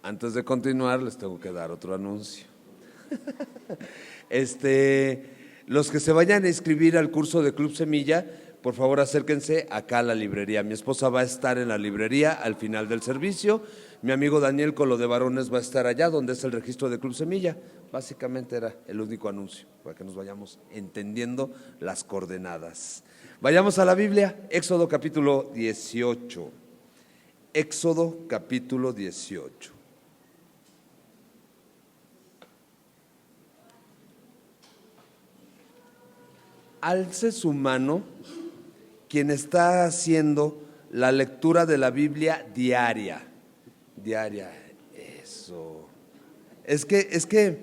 Antes de continuar, les tengo que dar otro anuncio. Los que se vayan a inscribir al curso de Club Semilla, por favor acérquense acá a la librería. Mi esposa va a estar en la librería al final del servicio. Mi amigo Daniel con lo de varones va a estar allá donde es el registro de Club Semilla. Básicamente era el único anuncio para que nos vayamos entendiendo las coordenadas. Vayamos a la Biblia, Éxodo capítulo 18. Éxodo capítulo 18. Alce su mano quien está haciendo la lectura de la Biblia diaria. Eso. Es que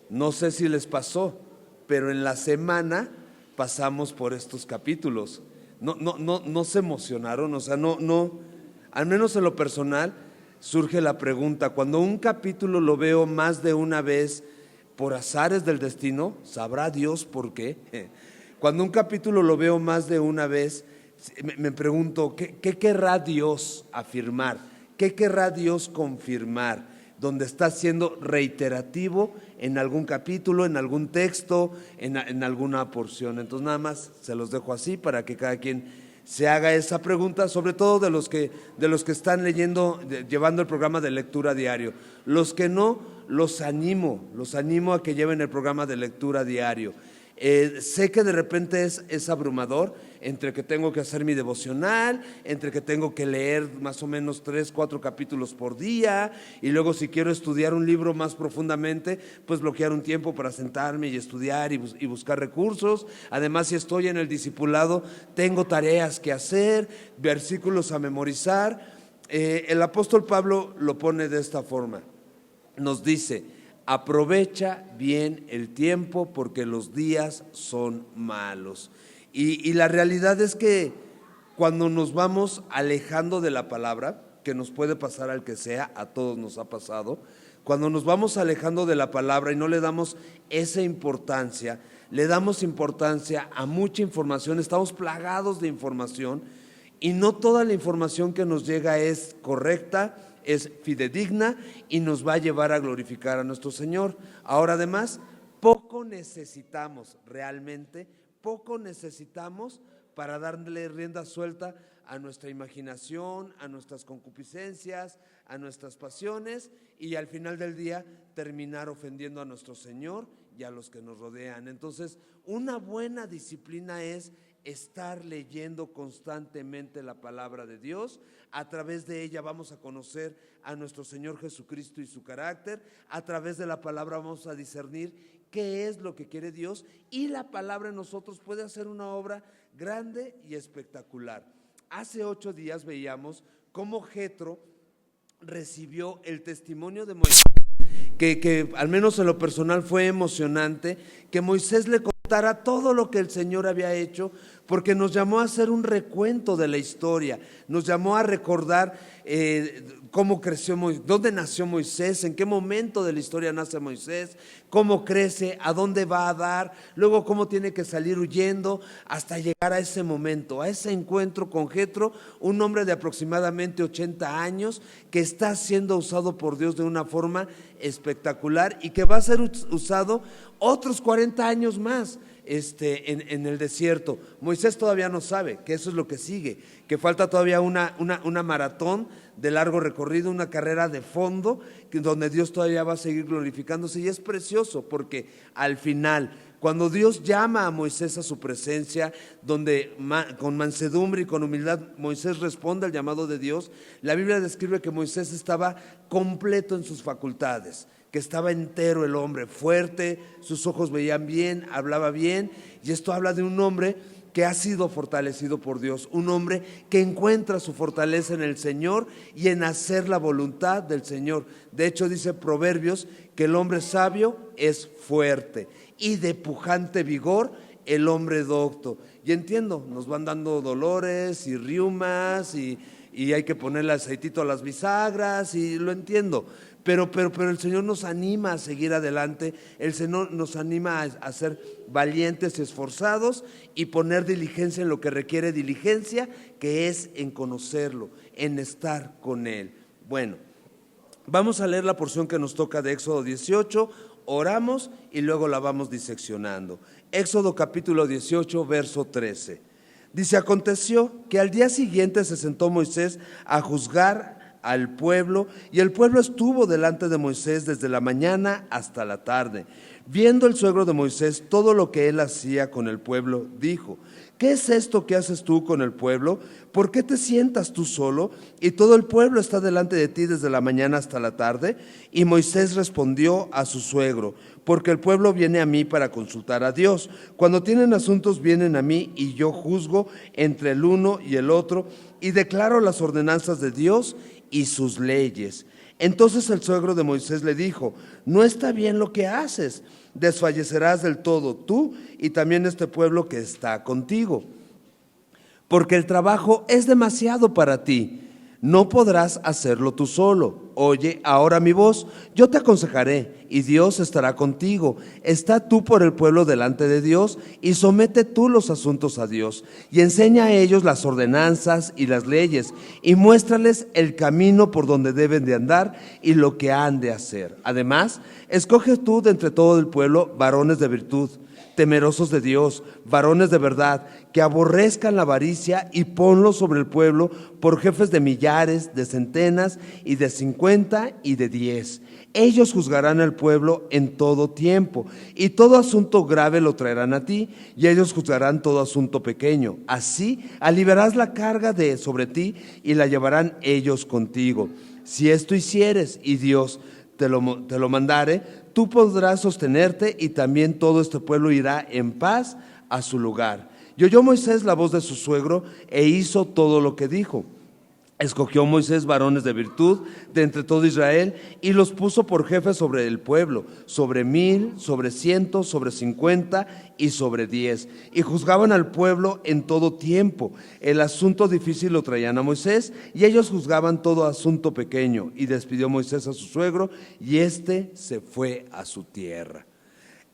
no sé si les pasó, pero en la semana pasamos por estos capítulos. No se emocionaron, o sea, no, al menos en lo personal surge la pregunta, cuando un capítulo lo veo más de una vez por azares del destino, ¿sabrá Dios por qué? Cuando un capítulo lo veo más de una vez, me pregunto, ¿qué querrá Dios afirmar? ¿Qué querrá Dios confirmar? Donde está siendo reiterativo en algún capítulo, en algún texto, en alguna porción. Entonces nada más se los dejo así para que cada quien se haga esa pregunta, sobre todo de los que están leyendo, llevando el programa de lectura diario. Los que no, los animo a que lleven el programa de lectura diario. Sé que de repente es abrumador, entre que tengo que hacer mi devocional, entre que tengo que leer más o menos 3, 4 capítulos por día, y luego si quiero estudiar un libro más profundamente, pues bloquear un tiempo para sentarme y estudiar y buscar recursos. Además, si estoy en el discipulado, tengo tareas que hacer, versículos a memorizar. El apóstol Pablo lo pone de esta forma, nos dice: aprovecha bien el tiempo porque los días son malos. Y la realidad es que cuando nos vamos alejando de la palabra, que nos puede pasar al que sea, a todos nos ha pasado, cuando nos vamos alejando de la palabra y no le damos esa importancia, le damos importancia a mucha información, estamos plagados de información y no toda la información que nos llega es correcta, es fidedigna y nos va a llevar a glorificar a nuestro Señor. Ahora además, poco necesitamos para darle rienda suelta a nuestra imaginación, a nuestras concupiscencias, a nuestras pasiones y al final del día terminar ofendiendo a nuestro Señor y a los que nos rodean. Entonces, una buena disciplina es estar leyendo constantemente la palabra de Dios. A través de ella vamos a conocer a nuestro Señor Jesucristo y su carácter. A través de la palabra vamos a discernir qué es lo que quiere Dios, y la palabra en nosotros puede hacer una obra grande y espectacular. Hace 8 días veíamos cómo Jetro recibió el testimonio de Moisés, que al menos en lo personal fue emocionante, que Moisés le contara todo lo que el Señor había hecho, porque nos llamó a hacer un recuento de la historia, nos llamó a recordar cómo creció Moisés, dónde nació Moisés, en qué momento de la historia nace Moisés, cómo crece, a dónde va a dar, luego cómo tiene que salir huyendo hasta llegar a ese momento, a ese encuentro con Jetro, un hombre de aproximadamente 80 años que está siendo usado por Dios de una forma espectacular y que va a ser usado otros 40 años más en el desierto. Moisés todavía no sabe que eso es lo que sigue, que falta todavía una maratón de largo recorrido, una carrera de fondo, donde Dios todavía va a seguir glorificándose. Y es precioso porque al final, cuando Dios llama a Moisés a su presencia, donde con mansedumbre y con humildad Moisés responde al llamado de Dios, la Biblia describe que Moisés estaba completo en sus facultades, que estaba entero el hombre, fuerte, sus ojos veían bien, hablaba bien, y esto habla de un hombre que ha sido fortalecido por Dios, un hombre que encuentra su fortaleza en el Señor y en hacer la voluntad del Señor. De hecho, dice Proverbios que el hombre sabio es fuerte y de pujante vigor el hombre docto. Y entiendo, nos van dando dolores y riumas y hay que ponerle aceitito a las bisagras, y lo entiendo. Pero el Señor nos anima a seguir adelante, el Señor nos anima a ser valientes y esforzados y poner diligencia en lo que requiere diligencia, que es en conocerlo, en estar con Él. Bueno, Vamos a leer la porción que nos toca de Éxodo 18, oramos y luego la vamos diseccionando. Éxodo capítulo 18, verso 13. Dice: aconteció que al día siguiente se sentó Moisés a juzgar al pueblo, y el pueblo estuvo delante de Moisés desde la mañana hasta la tarde. Viendo el suegro de Moisés todo lo que él hacía con el pueblo, dijo: ¿qué es esto que haces tú con el pueblo? ¿Por qué te sientas tú solo y todo el pueblo está delante de ti desde la mañana hasta la tarde? Y Moisés respondió a su suegro: porque el pueblo viene a mí para consultar a Dios. Cuando tienen asuntos vienen a mí, y yo juzgo entre el uno y el otro y declaro las ordenanzas de Dios y sus leyes. Entonces el suegro de Moisés le dijo: no está bien lo que haces, desfallecerás del todo tú y también este pueblo que está contigo, porque el trabajo es demasiado para ti, no podrás hacerlo tú solo. Oye ahora mi voz, yo te aconsejaré, y Dios estará contigo. Está tú por el pueblo delante de Dios, y somete tú los asuntos a Dios, y enseña a ellos las ordenanzas y las leyes, y muéstrales el camino por donde deben de andar y lo que han de hacer. Además, escoge tú de entre todo el pueblo varones de virtud, temerosos de Dios, varones de verdad, que aborrezcan la avaricia, y ponlos sobre el pueblo por jefes de millares, de centenas y de 50 y de 10. Ellos juzgarán al pueblo en todo tiempo, y todo asunto grave lo traerán a ti, y ellos juzgarán todo asunto pequeño. Así aliviarás la carga de sobre ti, y la llevarán ellos contigo. Si esto hicieres, y Dios te lo mandare, tú podrás sostenerte, y también todo este pueblo irá en paz a su lugar. Y oyó Moisés la voz de su suegro e hizo todo lo que dijo. Escogió Moisés varones de virtud de entre todo Israel y los puso por jefes sobre el pueblo, sobre 1000, sobre 100, sobre 50 y sobre 10. Y juzgaban al pueblo en todo tiempo. El asunto difícil lo traían a Moisés, y ellos juzgaban todo asunto pequeño. Y despidió Moisés a su suegro, y éste se fue a su tierra.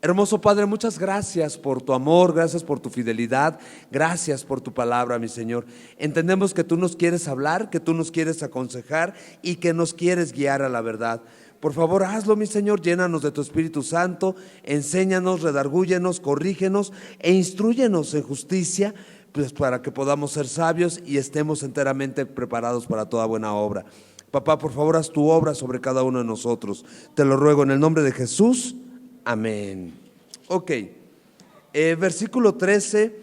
Hermoso Padre, muchas gracias por tu amor, gracias por tu fidelidad, gracias por tu palabra, mi Señor. Entendemos que tú nos quieres hablar, que tú nos quieres aconsejar y que nos quieres guiar a la verdad. Por favor, hazlo, mi Señor, llénanos de tu Espíritu Santo, enséñanos, redargúyenos, corrígenos e instrúyenos en justicia, pues para que podamos ser sabios y estemos enteramente preparados para toda buena obra. Papá, por favor, haz tu obra sobre cada uno de nosotros. Te lo ruego en el nombre de Jesús. Amén. Ok, versículo 13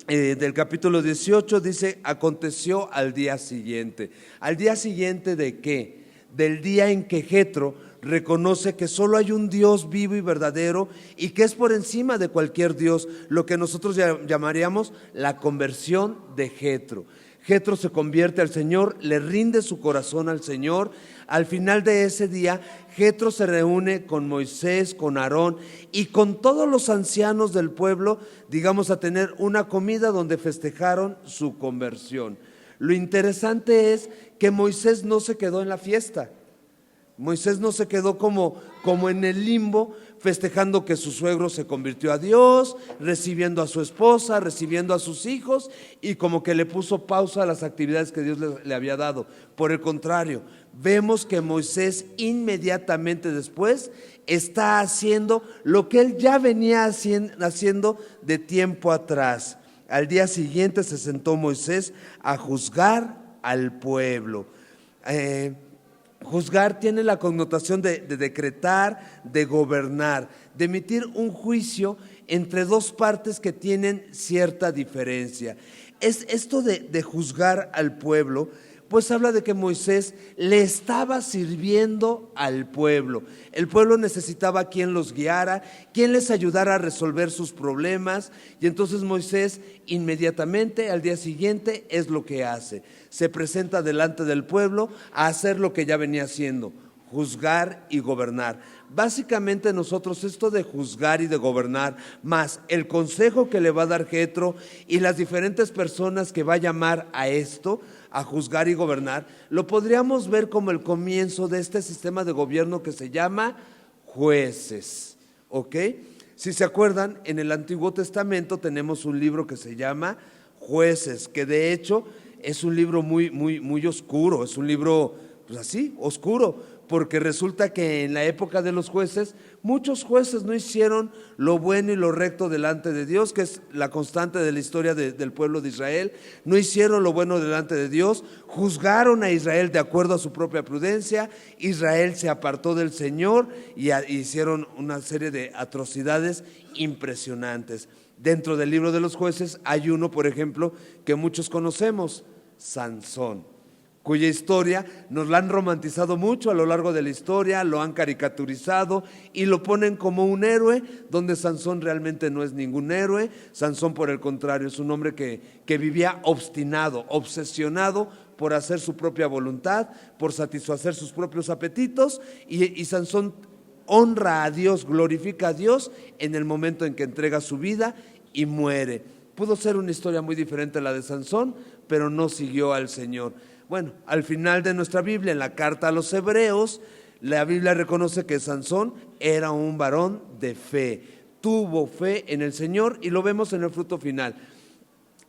del capítulo 18 dice: aconteció al día siguiente. ¿Al día siguiente de qué? Del día en que Jetro reconoce que solo hay un Dios vivo y verdadero, y que es por encima de cualquier Dios, lo que nosotros llamaríamos la conversión de Jetro. Jetro se convierte al Señor, le rinde su corazón al Señor. Al final de ese día, Jetro se reúne con Moisés, con Aarón y con todos los ancianos del pueblo, digamos, a tener una comida donde festejaron su conversión. Lo interesante es que Moisés no se quedó en la fiesta. Moisés no se quedó como en el limbo, festejando que su suegro se convirtió a Dios, recibiendo a su esposa, recibiendo a sus hijos, y como que le puso pausa a las actividades que Dios le había dado. Por el contrario, vemos que Moisés inmediatamente después está haciendo lo que él ya venía haciendo de tiempo atrás. Al día siguiente se sentó Moisés a juzgar al pueblo. Juzgar tiene la connotación de decretar, de gobernar, de emitir un juicio entre dos partes que tienen cierta diferencia. Es esto de juzgar al pueblo, pues habla de que Moisés le estaba sirviendo al pueblo. El pueblo necesitaba quien los guiara, quien les ayudara a resolver sus problemas, y entonces Moisés inmediatamente al día siguiente es lo que hace. Se presenta delante del pueblo a hacer lo que ya venía haciendo: juzgar y gobernar. Básicamente nosotros esto de juzgar y de gobernar, más el consejo que le va a dar Jetro y las diferentes personas que va a llamar a esto, a juzgar y gobernar, lo podríamos ver como el comienzo de este sistema de gobierno que se llama jueces. ¿Ok? Si se acuerdan, en el Antiguo Testamento tenemos un libro que se llama Jueces, que de hecho es un libro muy oscuro, es un libro pues así, oscuro, porque resulta que en la época de los jueces, muchos jueces no hicieron lo bueno y lo recto delante de Dios, que es la constante de la historia del pueblo de Israel. No hicieron lo bueno delante de Dios, juzgaron a Israel de acuerdo a su propia prudencia. Israel se apartó del Señor y hicieron una serie de atrocidades impresionantes. Dentro del libro de los jueces hay uno, por ejemplo, que muchos conocemos, Sansón, cuya historia nos la han romantizado mucho a lo largo de la historia, lo han caricaturizado y lo ponen como un héroe, donde Sansón realmente no es ningún héroe. Sansón, por el contrario, es un hombre que vivía obstinado, obsesionado por hacer su propia voluntad, por satisfacer sus propios apetitos, y Sansón honra a Dios, glorifica a Dios en el momento en que entrega su vida y muere. Pudo ser una historia muy diferente a la de Sansón, pero no siguió al Señor. Bueno, al final de nuestra Biblia, en la carta a los Hebreos, la Biblia reconoce que Sansón era un varón de fe, tuvo fe en el Señor, y lo vemos en el fruto final.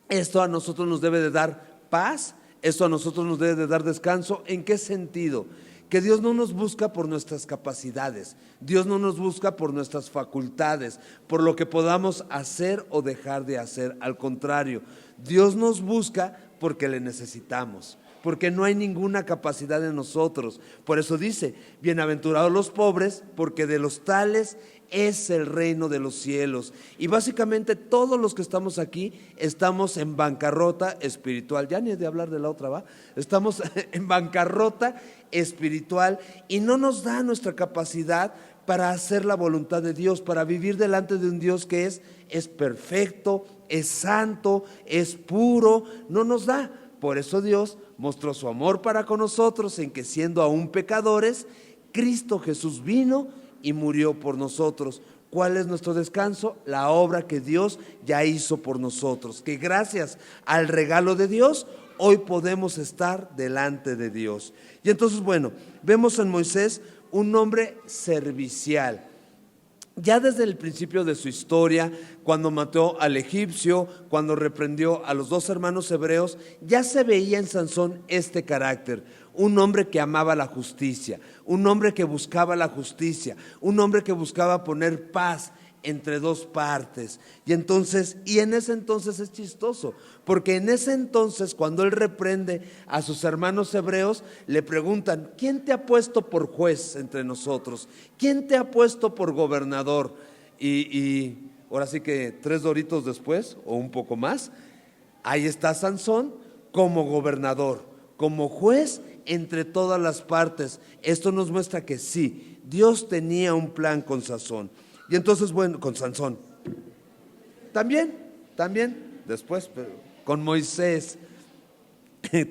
Esto a nosotros nos debe de dar paz, esto a nosotros nos debe de dar descanso. ¿En qué sentido? Que Dios no nos busca por nuestras capacidades, Dios no nos busca por nuestras facultades, por lo que podamos hacer o dejar de hacer. Al contrario, Dios nos busca porque le necesitamos, porque no hay ninguna capacidad en nosotros. Por eso dice, bienaventurados los pobres, porque de los tales es el reino de los cielos. Y básicamente todos los que estamos aquí estamos en bancarrota espiritual. Ya ni he de hablar de la otra, ¿va? Estamos en bancarrota espiritual y no nos da nuestra capacidad para hacer la voluntad de Dios, para vivir delante de un Dios que es perfecto, es santo, es puro. No nos da. Por eso Dios mostró su amor para con nosotros en que, siendo aún pecadores, Cristo Jesús vino y murió por nosotros. ¿Cuál es nuestro descanso? La obra que Dios ya hizo por nosotros, que gracias al regalo de Dios hoy podemos estar delante de Dios. Y entonces, bueno, vemos en Moisés un hombre servicial. Ya desde el principio de su historia, cuando mató al egipcio, cuando reprendió a los dos hermanos hebreos, ya se veía en Sansón este carácter: un hombre que amaba la justicia, un hombre que buscaba la justicia, un hombre que buscaba poner paz entre dos partes. Y en ese entonces es chistoso, porque en ese entonces, cuando él reprende a sus hermanos hebreos, le preguntan: ¿quién te ha puesto por juez entre nosotros? ¿Quién te ha puesto por gobernador? Y ahora sí que 3 doritos después, o un poco más, ahí está Sansón como gobernador, como juez entre todas las partes. Esto nos muestra que sí, Dios tenía un plan con Sansón. Y entonces, bueno, con Sansón también después, pero con Moisés.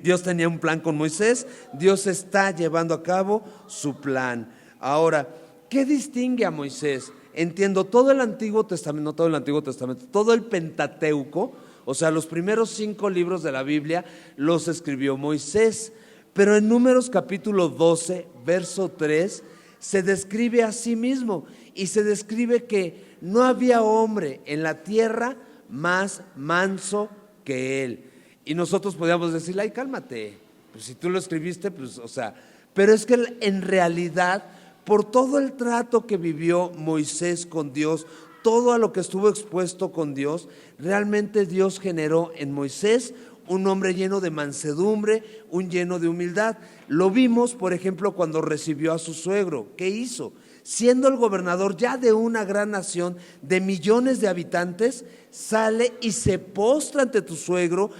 Dios tenía un plan con Moisés, Dios está llevando a cabo su plan. Ahora, ¿qué distingue a Moisés? Entiendo, todo el Antiguo Testamento, no todo el Antiguo Testamento, todo el Pentateuco, o sea, los primeros 5 libros de la Biblia los escribió Moisés. Pero en Números capítulo 12, verso 3, se describe a sí mismo, y se describe que no había hombre en la tierra más manso que él. Y nosotros podíamos decirle: ay, cálmate, pues si tú lo escribiste, pues, o sea, pero es que en realidad, por todo el trato que vivió Moisés con Dios, todo a lo que estuvo expuesto con Dios, realmente Dios generó en Moisés un hombre lleno de mansedumbre, un lleno de humildad. Lo vimos, por ejemplo, cuando recibió a su suegro. ¿Qué hizo? Siendo el gobernador ya de una gran nación de millones de habitantes, sale y se postra ante su suegro,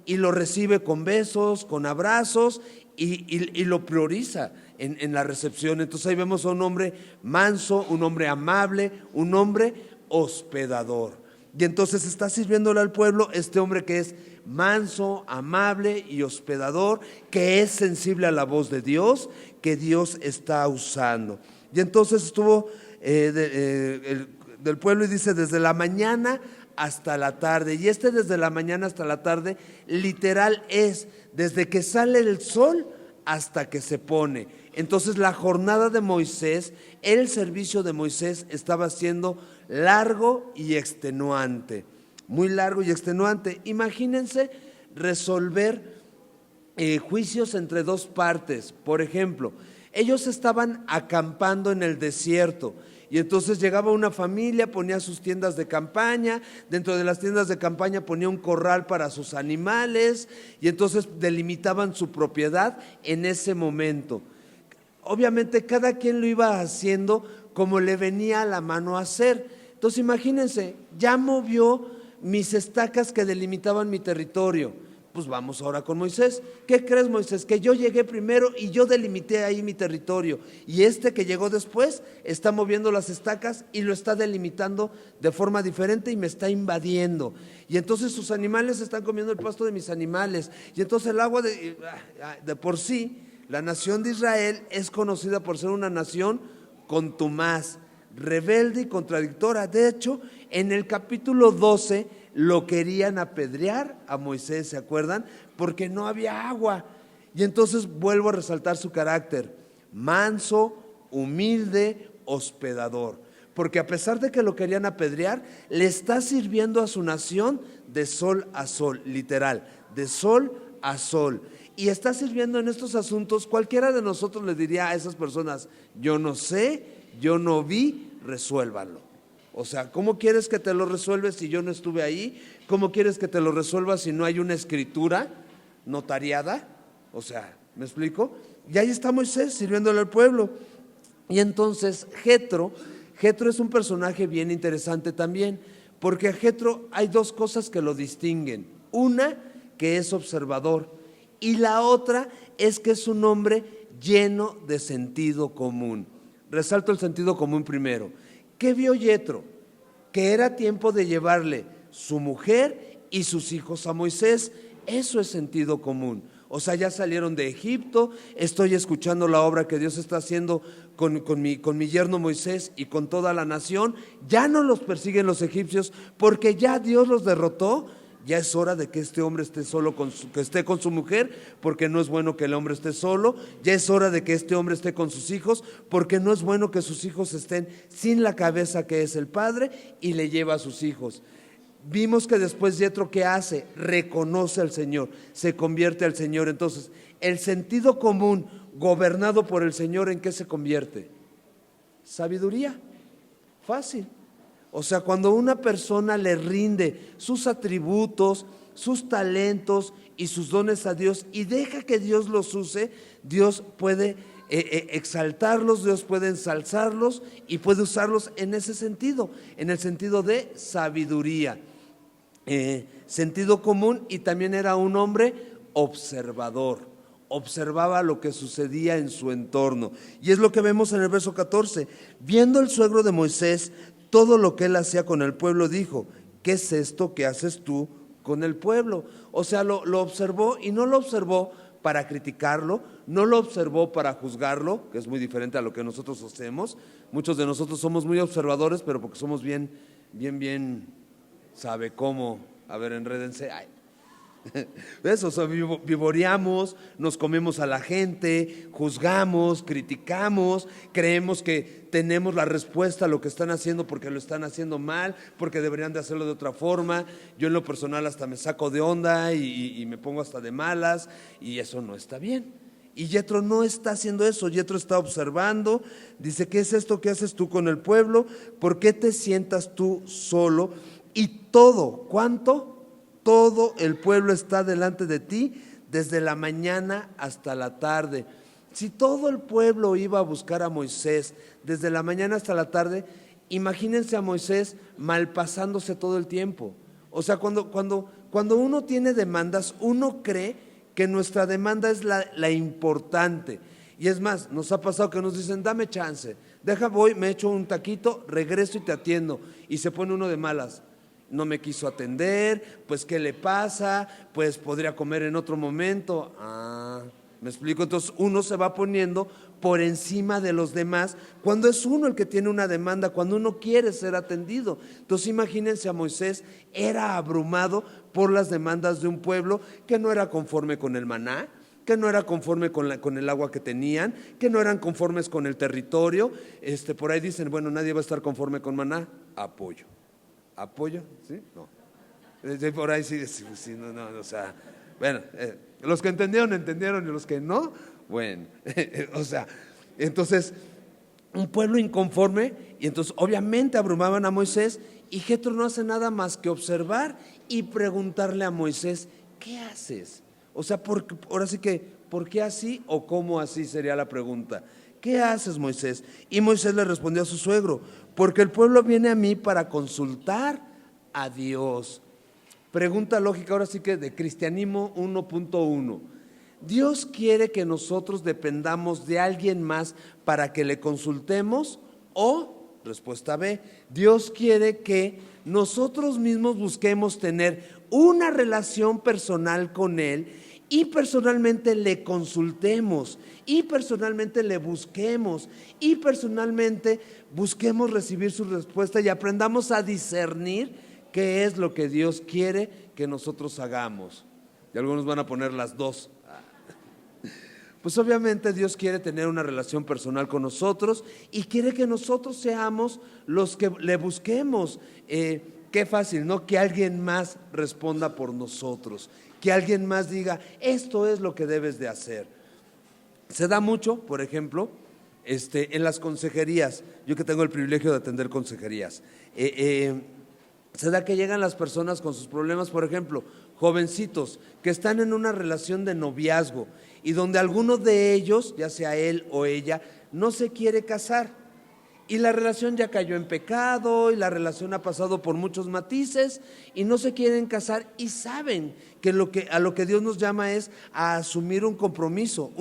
y lo recibe con besos, con abrazos, y lo prioriza en la recepción. Entonces ahí vemos a un hombre manso, un hombre amable, un hombre hospedador. Y entonces está sirviéndole al pueblo este hombre que es manso, amable y hospedador, que es sensible a la voz de Dios, que Dios está usando. Y entonces estuvo del pueblo, y dice: desde la mañana hasta la tarde. Y desde la mañana hasta la tarde literal es desde que sale el sol hasta que se pone. Entonces la jornada de Moisés, el servicio de Moisés estaba siendo largo y extenuante, muy largo y extenuante. Imagínense resolver juicios entre dos partes. Por ejemplo, ellos estaban acampando en el desierto. Y entonces llegaba una familia, ponía sus tiendas de campaña, dentro de las tiendas de campaña ponía un corral para sus animales y entonces delimitaban su propiedad en ese momento. Obviamente cada quien lo iba haciendo como le venía a la mano a hacer. Entonces imagínense, ya movió mis estacas que delimitaban mi territorio. Pues vamos ahora con Moisés. ¿Qué crees, Moisés? Que yo llegué primero y yo delimité ahí mi territorio. Y este que llegó después está moviendo las estacas y lo está delimitando de forma diferente y me está invadiendo. Y entonces sus animales están comiendo el pasto de mis animales. Y entonces el agua de por sí, la nación de Israel es conocida por ser una nación contumaz, rebelde y contradictora. De hecho, en el capítulo 12 lo querían apedrear a Moisés, ¿se acuerdan? Porque no había agua. Y entonces vuelvo a resaltar su carácter: manso, humilde, hospedador. Porque a pesar de que lo querían apedrear, le está sirviendo a su nación de sol a sol, literal, de sol a sol. Y está sirviendo en estos asuntos. Cualquiera de nosotros le diría a esas personas: yo no sé, yo no vi, resuélvanlo. O sea, ¿cómo quieres que te lo resuelves si yo no estuve ahí? ¿Cómo quieres que te lo resuelva si no hay una escritura notariada? O sea, ¿me explico? Y ahí está Moisés sirviéndole al pueblo. Y entonces Jetro es un personaje bien interesante también, porque a Jetro hay dos cosas que lo distinguen. Una, que es observador, y la otra es que es un hombre lleno de sentido común. Resalto el sentido común primero. ¿Qué vio Jetro? Que era tiempo de llevarle su mujer y sus hijos a Moisés. Eso es sentido común. O sea, ya salieron de Egipto, estoy escuchando la obra que Dios está haciendo con mi yerno Moisés y con toda la nación. Ya no los persiguen los egipcios porque ya Dios los derrotó. Ya es hora de que este hombre esté solo, que esté con su mujer, porque no es bueno que el hombre esté solo. Ya es hora de que este hombre esté con sus hijos, porque no es bueno que sus hijos estén sin la cabeza que es el padre, y le lleva a sus hijos. Vimos que después Jetro, ¿qué hace? Reconoce al Señor, se convierte al Señor. Entonces, el sentido común gobernado por el Señor, ¿en qué se convierte? Sabiduría. Fácil. O sea, cuando una persona le rinde sus atributos, sus talentos y sus dones a Dios y deja que Dios los use, Dios puede exaltarlos, Dios puede ensalzarlos y puede usarlos en ese sentido, en el sentido de sabiduría, sentido común. Y también era un hombre observador, observaba lo que sucedía en su entorno. Y es lo que vemos en el verso 14. Viendo el suegro de Moisés todo lo que él hacía con el pueblo, dijo: ¿qué es esto que haces tú con el pueblo? O sea, lo observó, y no lo observó para criticarlo, no lo observó para juzgarlo, que es muy diferente a lo que nosotros hacemos. Muchos de nosotros somos muy observadores, pero porque somos bien, ¿sabe cómo? A ver, enrédense. Ay. ¿Ves? O sea, vivoreamos, nos comemos a la gente, juzgamos, criticamos, creemos que tenemos la respuesta a lo que están haciendo porque lo están haciendo mal, porque deberían de hacerlo de otra forma. Yo en lo personal hasta me saco de onda y me pongo hasta de malas, y eso no está bien. Y Jetro no está haciendo eso. Jetro está observando. Dice: ¿qué es esto que haces tú con el pueblo? ¿Por qué te sientas tú solo? Y todo, ¿cuánto? Todo el pueblo está delante de ti desde la mañana hasta la tarde. Si todo el pueblo iba a buscar a Moisés desde la mañana hasta la tarde, imagínense a Moisés malpasándose todo el tiempo. O sea, cuando uno tiene demandas, uno cree que nuestra demanda es la importante. Y es más, nos ha pasado que nos dicen: dame chance, voy, me echo un taquito, regreso y te atiendo. Y se pone uno de malas. No me quiso atender, pues ¿qué le pasa? Pues podría comer en otro momento. ¿Me explico? Entonces uno se va poniendo por encima de los demás cuando es uno el que tiene una demanda, cuando uno quiere ser atendido. Entonces imagínense a Moisés, era abrumado por las demandas de un pueblo que no era conforme con el maná, que no era conforme con el agua que tenían, que no eran conformes con el territorio. Por ahí dicen: bueno, nadie va a estar conforme con maná. Apoyo, ¿sí? No. Por ahí sí, no, o sea, Bueno, los que entendieron, entendieron, y los que no, bueno, o sea, entonces un pueblo inconforme, y entonces obviamente abrumaban a Moisés, y Jetro no hace nada más que observar y preguntarle a Moisés, ¿qué haces? O sea, ahora sí que, ¿por qué así o cómo así sería la pregunta? ¿Qué haces, Moisés? Y Moisés le respondió a su suegro, porque el pueblo viene a mí para consultar a Dios. Pregunta lógica ahora sí que de Cristianismo 1.1. ¿Dios quiere que nosotros dependamos de alguien más para que le consultemos? O, respuesta B, Dios quiere que nosotros mismos busquemos tener una relación personal con Él y personalmente le consultemos y personalmente le busquemos y personalmente busquemos recibir su respuesta y aprendamos a discernir qué es lo que Dios quiere que nosotros hagamos. Y algunos van a poner las dos. Pues obviamente Dios quiere tener una relación personal con nosotros y quiere que nosotros seamos los que le busquemos. Qué fácil, ¿no? Que alguien más responda por nosotros, que alguien más diga, esto es lo que debes de hacer. Se da mucho, por ejemplo, en las consejerías. Yo que tengo el privilegio de atender consejerías. Se da que llegan las personas con sus problemas, por ejemplo, jovencitos que están en una relación de noviazgo y donde alguno de ellos, ya sea él o ella, no se quiere casar y la relación ya cayó en pecado y la relación ha pasado por muchos matices y no se quieren casar y saben que a lo que Dios nos llama es a asumir un compromiso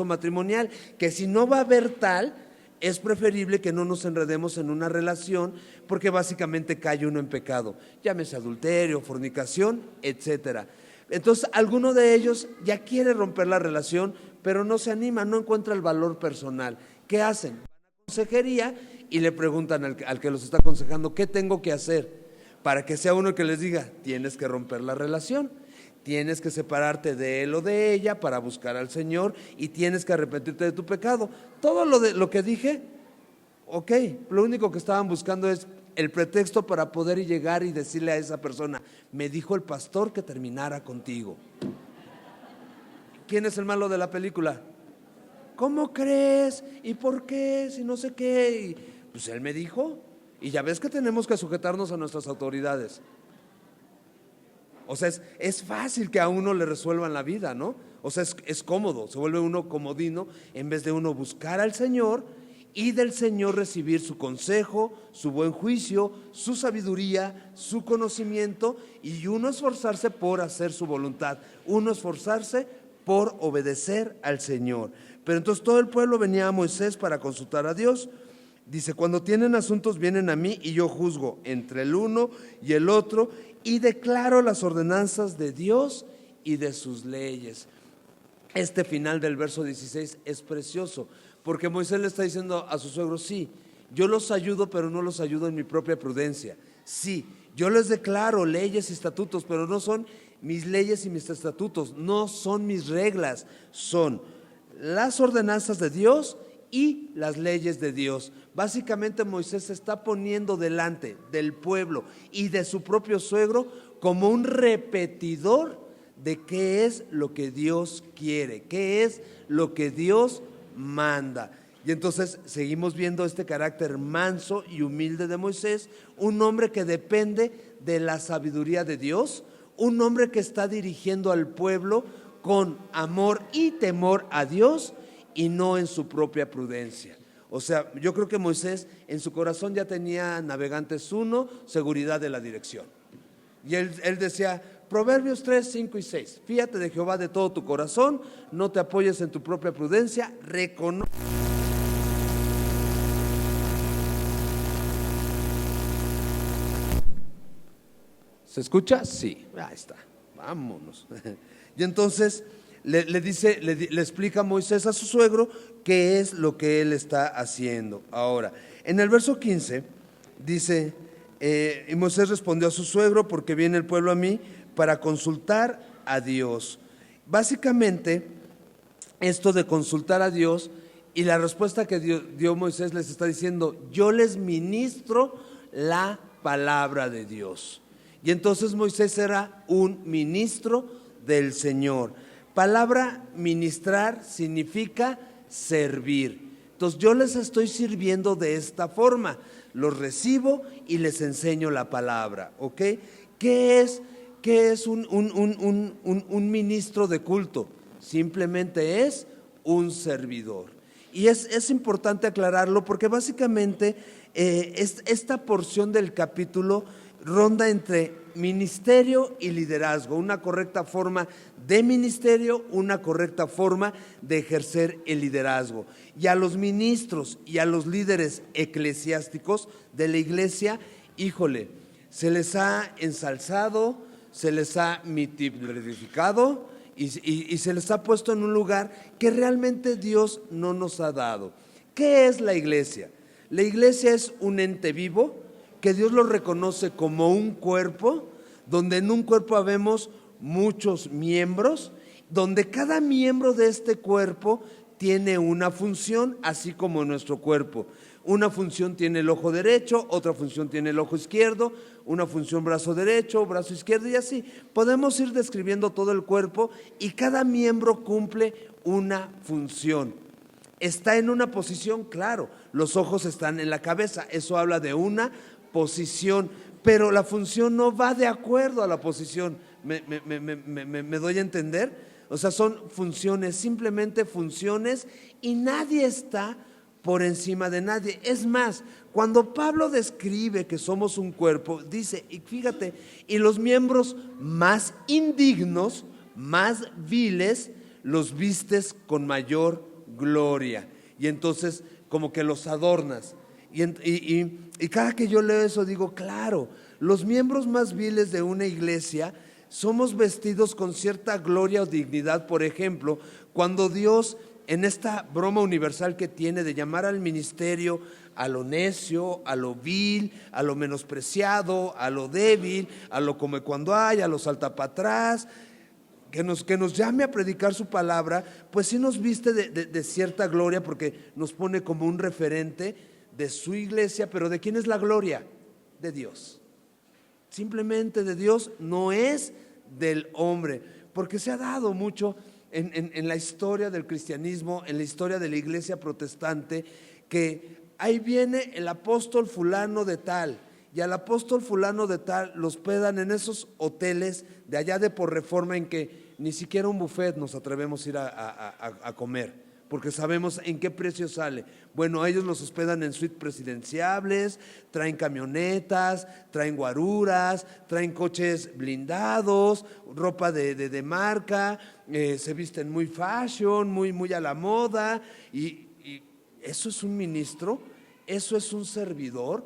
matrimonial, que si no va a haber tal, es preferible que no nos enredemos en una relación porque básicamente cae uno en pecado, llámese adulterio, fornicación, etcétera. Entonces alguno de ellos ya quiere romper la relación, pero no se anima, no encuentra el valor personal. ¿Qué hacen? Van a consejería y le preguntan al que los está aconsejando, ¿qué tengo que hacer? Para que sea uno el que les diga, tienes que romper la relación. Tienes que separarte de él o de ella para buscar al Señor y tienes que arrepentirte de tu pecado. Todo lo que dije, ok, lo único que estaban buscando es el pretexto para poder llegar y decirle a esa persona, me dijo el pastor que terminara contigo. ¿Quién es el malo de la película? ¿Cómo crees? ¿Y por qué? Si no sé qué. Y, pues él me dijo, y ya ves que tenemos que sujetarnos a nuestras autoridades. O sea, es fácil que a uno le resuelvan la vida, ¿no? O sea, es cómodo, se vuelve uno comodino en vez de uno buscar al Señor y del Señor recibir su consejo, su buen juicio, su sabiduría, su conocimiento y uno esforzarse por hacer su voluntad, uno esforzarse por obedecer al Señor. Pero entonces todo el pueblo venía a Moisés para consultar a Dios. Dice, cuando tienen asuntos vienen a mí y yo juzgo entre el uno y el otro y declaro las ordenanzas de Dios y de sus leyes. Este final del verso 16 es precioso, porque Moisés le está diciendo a su suegro, sí, yo los ayudo, pero no los ayudo en mi propia prudencia. Sí, yo les declaro leyes y estatutos, pero no son mis leyes y mis estatutos, no son mis reglas, son las ordenanzas de Dios y las leyes de Dios. Básicamente Moisés se está poniendo delante del pueblo y de su propio suegro como un repetidor de qué es lo que Dios quiere, qué es lo que Dios manda. Y entonces seguimos viendo este carácter manso y humilde de Moisés, un hombre que depende de la sabiduría de Dios, un hombre que está dirigiendo al pueblo con amor y temor a Dios y no en su propia prudencia. O sea, yo creo que Moisés en su corazón ya tenía Navegantes 1, seguridad de la dirección. Y él decía, Proverbios 3, 5 y 6, fíjate de Jehová de todo tu corazón, no te apoyes en tu propia prudencia, reconoce. ¿Se escucha? Sí, ahí está, vámonos. Y entonces le explica a Moisés a su suegro qué es lo que él está haciendo. Ahora, en el verso 15 dice, y Moisés respondió a su suegro, porque viene el pueblo a mí para consultar a Dios. Básicamente, esto de consultar a Dios y la respuesta que dio Moisés les está diciendo, yo les ministro la palabra de Dios. Y entonces Moisés era un ministro del Señor. Palabra ministrar significa servir. Entonces yo les estoy sirviendo de esta forma. Los recibo y les enseño la palabra, ¿ok? ¿Qué es un ministro de culto? Simplemente es un servidor. Y es importante aclararlo porque básicamente esta porción del capítulo ronda entre ministerio y liderazgo, una correcta forma de ministerio, una correcta forma de ejercer el liderazgo. Y a los ministros y a los líderes eclesiásticos de la iglesia, híjole, se les ha ensalzado, se les ha mitificado y se les ha puesto en un lugar que realmente Dios no nos ha dado. ¿Qué es la iglesia? La iglesia es un ente vivo que Dios lo reconoce como un cuerpo, donde en un cuerpo habemos muchos miembros, donde cada miembro de este cuerpo tiene una función, así como nuestro cuerpo. Una función tiene el ojo derecho, otra función tiene el ojo izquierdo, una función brazo derecho, brazo izquierdo y así. Podemos ir describiendo todo el cuerpo y cada miembro cumple una función. Está en una posición, claro, los ojos están en la cabeza, eso habla de una posición, pero la función no va de acuerdo a la posición. ¿Me doy a entender? O sea, son funciones, simplemente funciones, y nadie está por encima de nadie. Es más, cuando Pablo describe que somos un cuerpo, dice, y fíjate, y los miembros más indignos, más viles, los vistes con mayor gloria. Y entonces como que los adornas. Y cada que yo leo eso digo, claro, los miembros más viles de una iglesia somos vestidos con cierta gloria o dignidad. Por ejemplo, cuando Dios, en esta broma universal que tiene de llamar al ministerio a lo necio, a lo vil, a lo menospreciado, a lo débil, a lo come cuando hay, a lo salta para atrás, que nos llame a predicar su palabra, pues sí nos viste de cierta gloria, porque nos pone como un referente de su iglesia. Pero ¿de quién es la gloria? De Dios. Simplemente de Dios, no es del hombre, porque se ha dado mucho en la historia del cristianismo, en la historia de la iglesia protestante, que ahí viene el apóstol fulano de tal, y al apóstol fulano de tal los hospedan en esos hoteles de allá de por Reforma, en que ni siquiera un buffet nos atrevemos a ir a comer, porque sabemos en qué precio sale. Bueno, ellos los hospedan en suites presidenciables, traen camionetas, traen guaruras, traen coches blindados, ropa de marca, se visten muy fashion, muy a la moda, y eso es un ministro, eso es un servidor.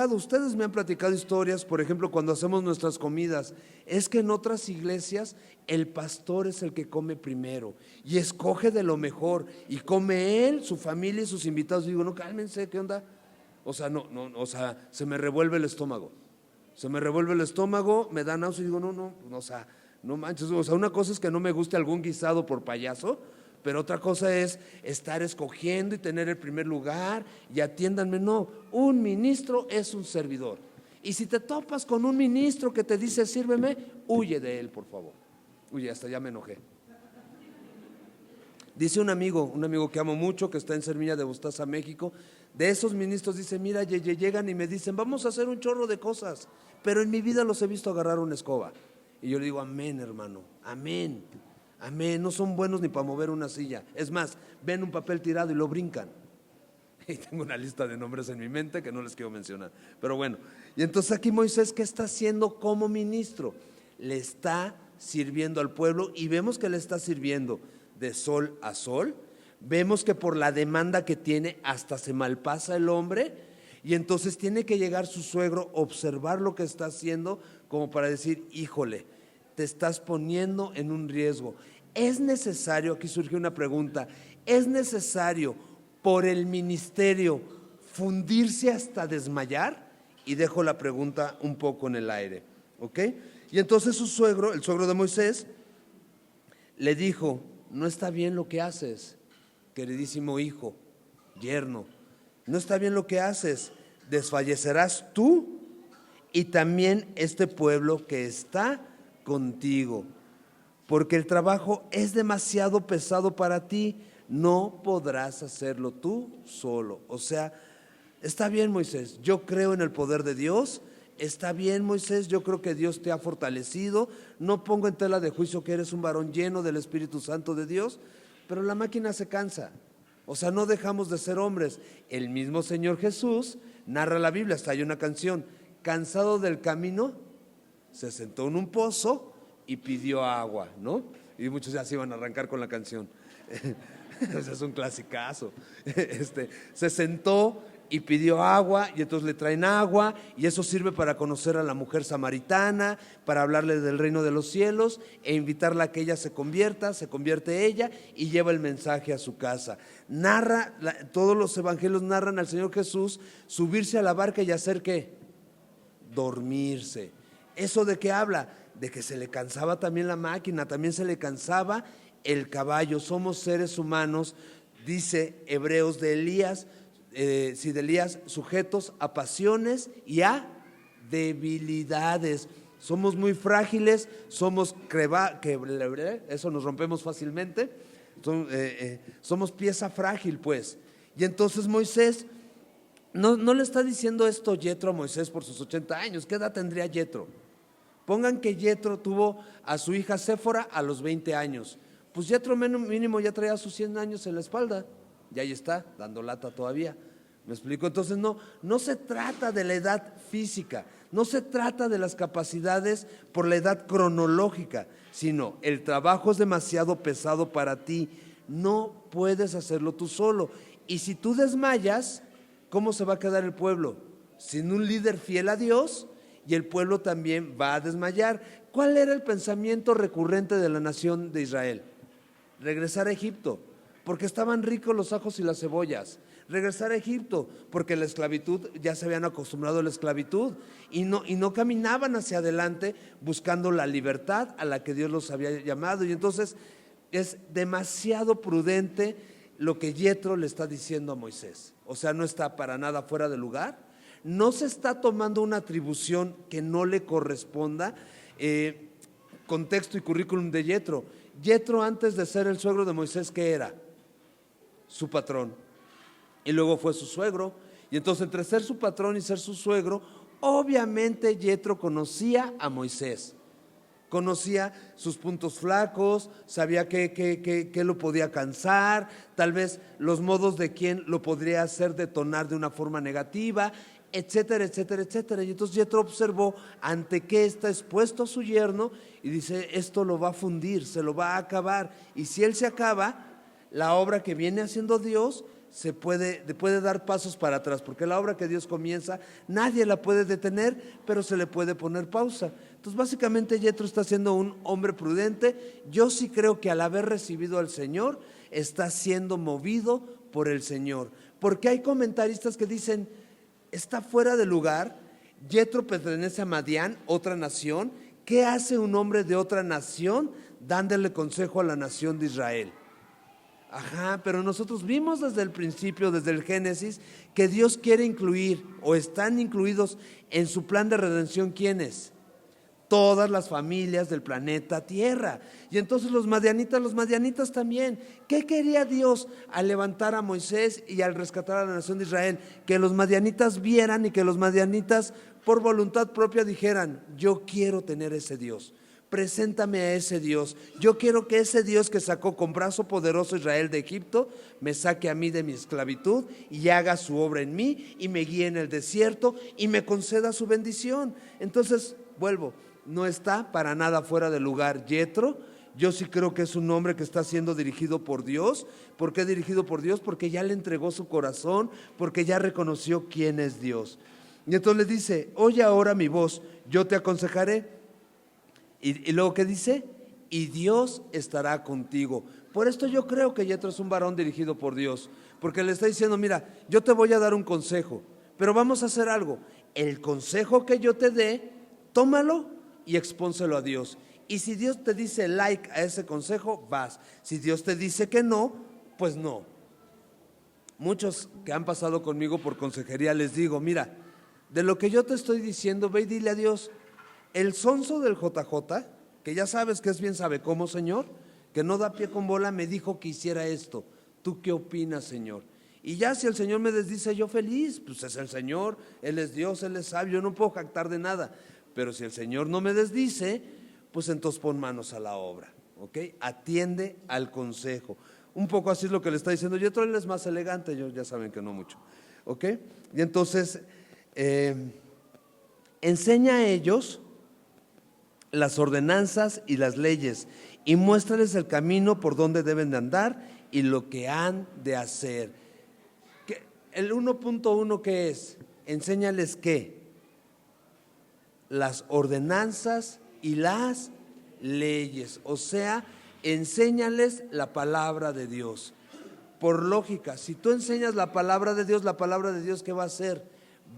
Ustedes me han platicado historias, por ejemplo, cuando hacemos nuestras comidas, es que en otras iglesias el pastor es el que come primero y escoge de lo mejor, y come él, su familia y sus invitados. Y digo, no, cálmense, ¿qué onda? O sea, o sea, se me revuelve el estómago, me da náuseas y digo, o sea, no manches. O sea, una cosa es que no me guste algún guisado por payaso, pero otra cosa es estar escogiendo y tener el primer lugar y atiéndanme. No, un ministro es un servidor. Y si te topas con un ministro que te dice sírveme, huye de él, por favor. Huye, hasta ya me enojé. Dice un amigo que amo mucho, que está en Semilla de Mostaza, México, de esos ministros, dice, mira, llegan y me dicen, vamos a hacer un chorro de cosas, pero en mi vida los he visto agarrar una escoba. Y yo le digo, amén, hermano, amén. Amén, no son buenos ni para mover una silla. Es más, ven un papel tirado y lo brincan. Y tengo una lista de nombres en mi mente que no les quiero mencionar. Pero bueno, y entonces aquí Moisés, ¿qué está haciendo como ministro? Le está sirviendo al pueblo, y vemos que le está sirviendo de sol a sol. Vemos que por la demanda que tiene hasta se malpasa el hombre, y entonces tiene que llegar su suegro, observar lo que está haciendo, como para decir, híjole, te estás poniendo en un riesgo. Es necesario, aquí surge una pregunta, ¿es necesario por el ministerio fundirse hasta desmayar? Y dejo la pregunta un poco en el aire, ¿ok? Y entonces su suegro, el suegro de Moisés, le dijo, no está bien lo que haces, queridísimo hijo, yerno, no está bien lo que haces, desfallecerás tú y también este pueblo que está contigo. porque el trabajo es demasiado pesado para ti, no podrás hacerlo tú solo. O sea, está bien, Moisés, yo creo en el poder de Dios. Está bien, Moisés, yo creo que Dios te ha fortalecido. No pongo en tela de juicio que eres un varón lleno del Espíritu Santo de Dios, pero la máquina se cansa. O sea, no dejamos de ser hombres. El mismo Señor Jesús narra la Biblia, hasta hay una canción: cansado del camino, se sentó en un pozo y pidió agua, ¿no? Y muchos ya se iban a arrancar con la canción. Ese es un clasicazo. Se sentó y pidió agua, y entonces le traen agua, y eso sirve para conocer a la mujer samaritana, para hablarle del reino de los cielos e invitarla a que ella se convierte ella y lleva el mensaje a su casa. Todos los evangelios narran al Señor Jesús subirse a la barca y hacer ¿qué? Dormirse. ¿Eso de qué habla? De que se le cansaba también la máquina, también se le cansaba el caballo. Somos seres humanos, dice Hebreos, de Elías, sujetos a pasiones y a debilidades. Somos muy frágiles, eso nos rompemos fácilmente, somos pieza frágil, pues. Y entonces Moisés no le está diciendo esto Yetro a Moisés por sus 80 años. ¿Qué edad tendría Yetro? Pongan que Yetro tuvo a su hija Séfora a los 20 años. Pues Yetro mínimo ya traía sus 100 años en la espalda. Y ahí está, dando lata todavía. ¿Me explico? Entonces no se trata de la edad física, no se trata de las capacidades por la edad cronológica, sino el trabajo es demasiado pesado para ti, no puedes hacerlo tú solo. Y si tú desmayas, ¿cómo se va a quedar el pueblo? Sin un líder fiel a Dios, y el pueblo también va a desmayar. ¿Cuál era el pensamiento recurrente de la nación de Israel? Regresar a Egipto, porque estaban ricos los ajos y las cebollas. Regresar a Egipto, porque la esclavitud, ya se habían acostumbrado a la esclavitud y no caminaban hacia adelante buscando la libertad a la que Dios los había llamado. Y entonces es demasiado prudente lo que Yetro le está diciendo a Moisés. O sea, no está para nada fuera de lugar, no se está tomando una atribución que no le corresponda. Contexto y currículum de Yetro. Yetro, antes de ser el suegro de Moisés, ¿qué era? Su patrón. Y luego fue su suegro. Y entonces, entre ser su patrón y ser su suegro, obviamente Yetro conocía a Moisés, conocía sus puntos flacos, sabía que lo podía cansar, tal vez los modos de quién lo podría hacer detonar de una forma negativa, etcétera, etcétera, etcétera. Y entonces Yetro observó ante qué está expuesto a su yerno y dice: esto lo va a fundir, se lo va a acabar. Y si él se acaba, la obra que viene haciendo Dios puede dar pasos para atrás, porque la obra que Dios comienza nadie la puede detener, pero se le puede poner pausa. Entonces básicamente Yetro está siendo un hombre prudente. Yo sí creo que al haber recibido al Señor está siendo movido por el Señor, porque hay comentaristas que dicen: está fuera de lugar, Yetro pertenece a Madián, otra nación. ¿Qué hace un hombre de otra nación dándole consejo a la nación de Israel? Ajá, pero nosotros vimos desde el principio, desde el Génesis, que Dios quiere incluir, o están incluidos en su plan de redención, ¿quiénes? Todas las familias del planeta Tierra. Y entonces los madianitas también. ¿Qué quería Dios al levantar a Moisés y al rescatar a la nación de Israel? Que los madianitas vieran y que los madianitas por voluntad propia dijeran: yo quiero tener ese Dios, preséntame a ese Dios. Yo quiero que ese Dios que sacó con brazo poderoso a Israel de Egipto me saque a mí de mi esclavitud y haga su obra en mí y me guíe en el desierto y me conceda su bendición. Entonces, vuelvo, no está para nada fuera de lugar Yetro. Yo sí creo que es un hombre que está siendo dirigido por Dios. ¿Por qué dirigido por Dios? Porque ya le entregó su corazón, porque ya reconoció quién es Dios. Y entonces le dice: oye ahora mi voz, yo te aconsejaré. Y luego ¿qué dice? Y Dios estará contigo. Por esto yo creo que Yetro es un varón dirigido por Dios, porque le está diciendo: mira, yo te voy a dar un consejo, pero vamos a hacer algo. El consejo que yo te dé, tómalo y expónselo a Dios. Y si Dios te dice like a ese consejo, vas. Si Dios te dice que no, pues no. Muchos que han pasado conmigo por consejería les digo: mira, de lo que yo te estoy diciendo, ve y dile a Dios. El sonso del JJ, que ya sabes que es bien sabe cómo, Señor, que no da pie con bola, me dijo que hiciera esto. ¿Tú qué opinas, Señor? Y ya si el Señor me desdice, yo feliz, pues es el Señor, Él es Dios, Él es sabio, yo no puedo jactar de nada. Pero si el Señor no me desdice, pues entonces pon manos a la obra, ¿ok? Atiende al consejo. Un poco así es lo que le está diciendo. Y otro, él es más elegante, ellos ya saben que no mucho, ¿ok? Y entonces, enseña a ellos las ordenanzas y las leyes y muéstrales el camino por donde deben de andar y lo que han de hacer. El 1.1 ¿qué es? Enséñales qué, las ordenanzas y las leyes, o sea, enséñales la palabra de Dios. Por lógica, si tú enseñas la palabra de Dios, ¿qué va a hacer?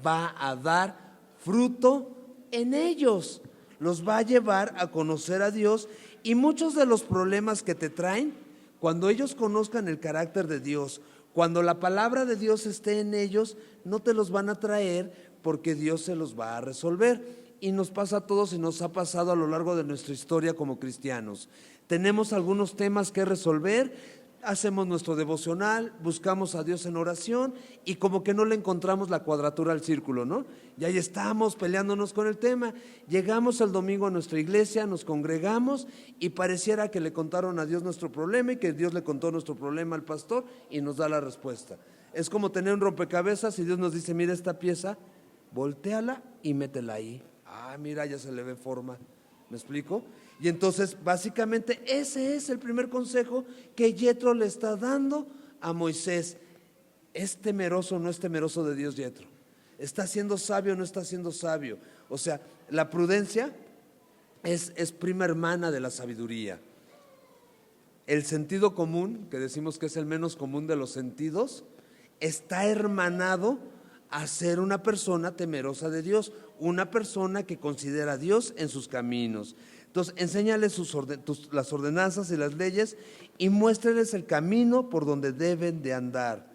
Va a dar fruto en ellos, los va a llevar a conocer a Dios. Y muchos de los problemas que te traen, cuando ellos conozcan el carácter de Dios, cuando la palabra de Dios esté en ellos, no te los van a traer porque Dios se los va a resolver. Y nos pasa a todos y nos ha pasado a lo largo de nuestra historia como cristianos. Tenemos algunos temas que resolver, hacemos nuestro devocional, buscamos a Dios en oración y como que no le encontramos la cuadratura al círculo, ¿no? Y ahí estamos peleándonos con el tema. Llegamos el domingo a nuestra iglesia, nos congregamos y pareciera que le contaron a Dios nuestro problema y que Dios le contó nuestro problema al pastor y nos da la respuesta. Es como tener un rompecabezas y Dios nos dice, mira esta pieza, voltéala y métela ahí. Ah, mira, ya se le ve forma. ¿Me explico? Y entonces básicamente ese es el primer consejo que Yetro le está dando a Moisés. ¿Es temeroso o no es temeroso de Dios Yetro? ¿Está siendo sabio o no está siendo sabio? O sea, la prudencia es prima hermana de la sabiduría. El sentido común, que decimos que es el menos común de los sentidos, está hermanado a ser una persona temerosa de Dios, una persona que considera a Dios en sus caminos. Entonces, enséñales las ordenanzas y las leyes y muéstreles el camino por donde deben de andar.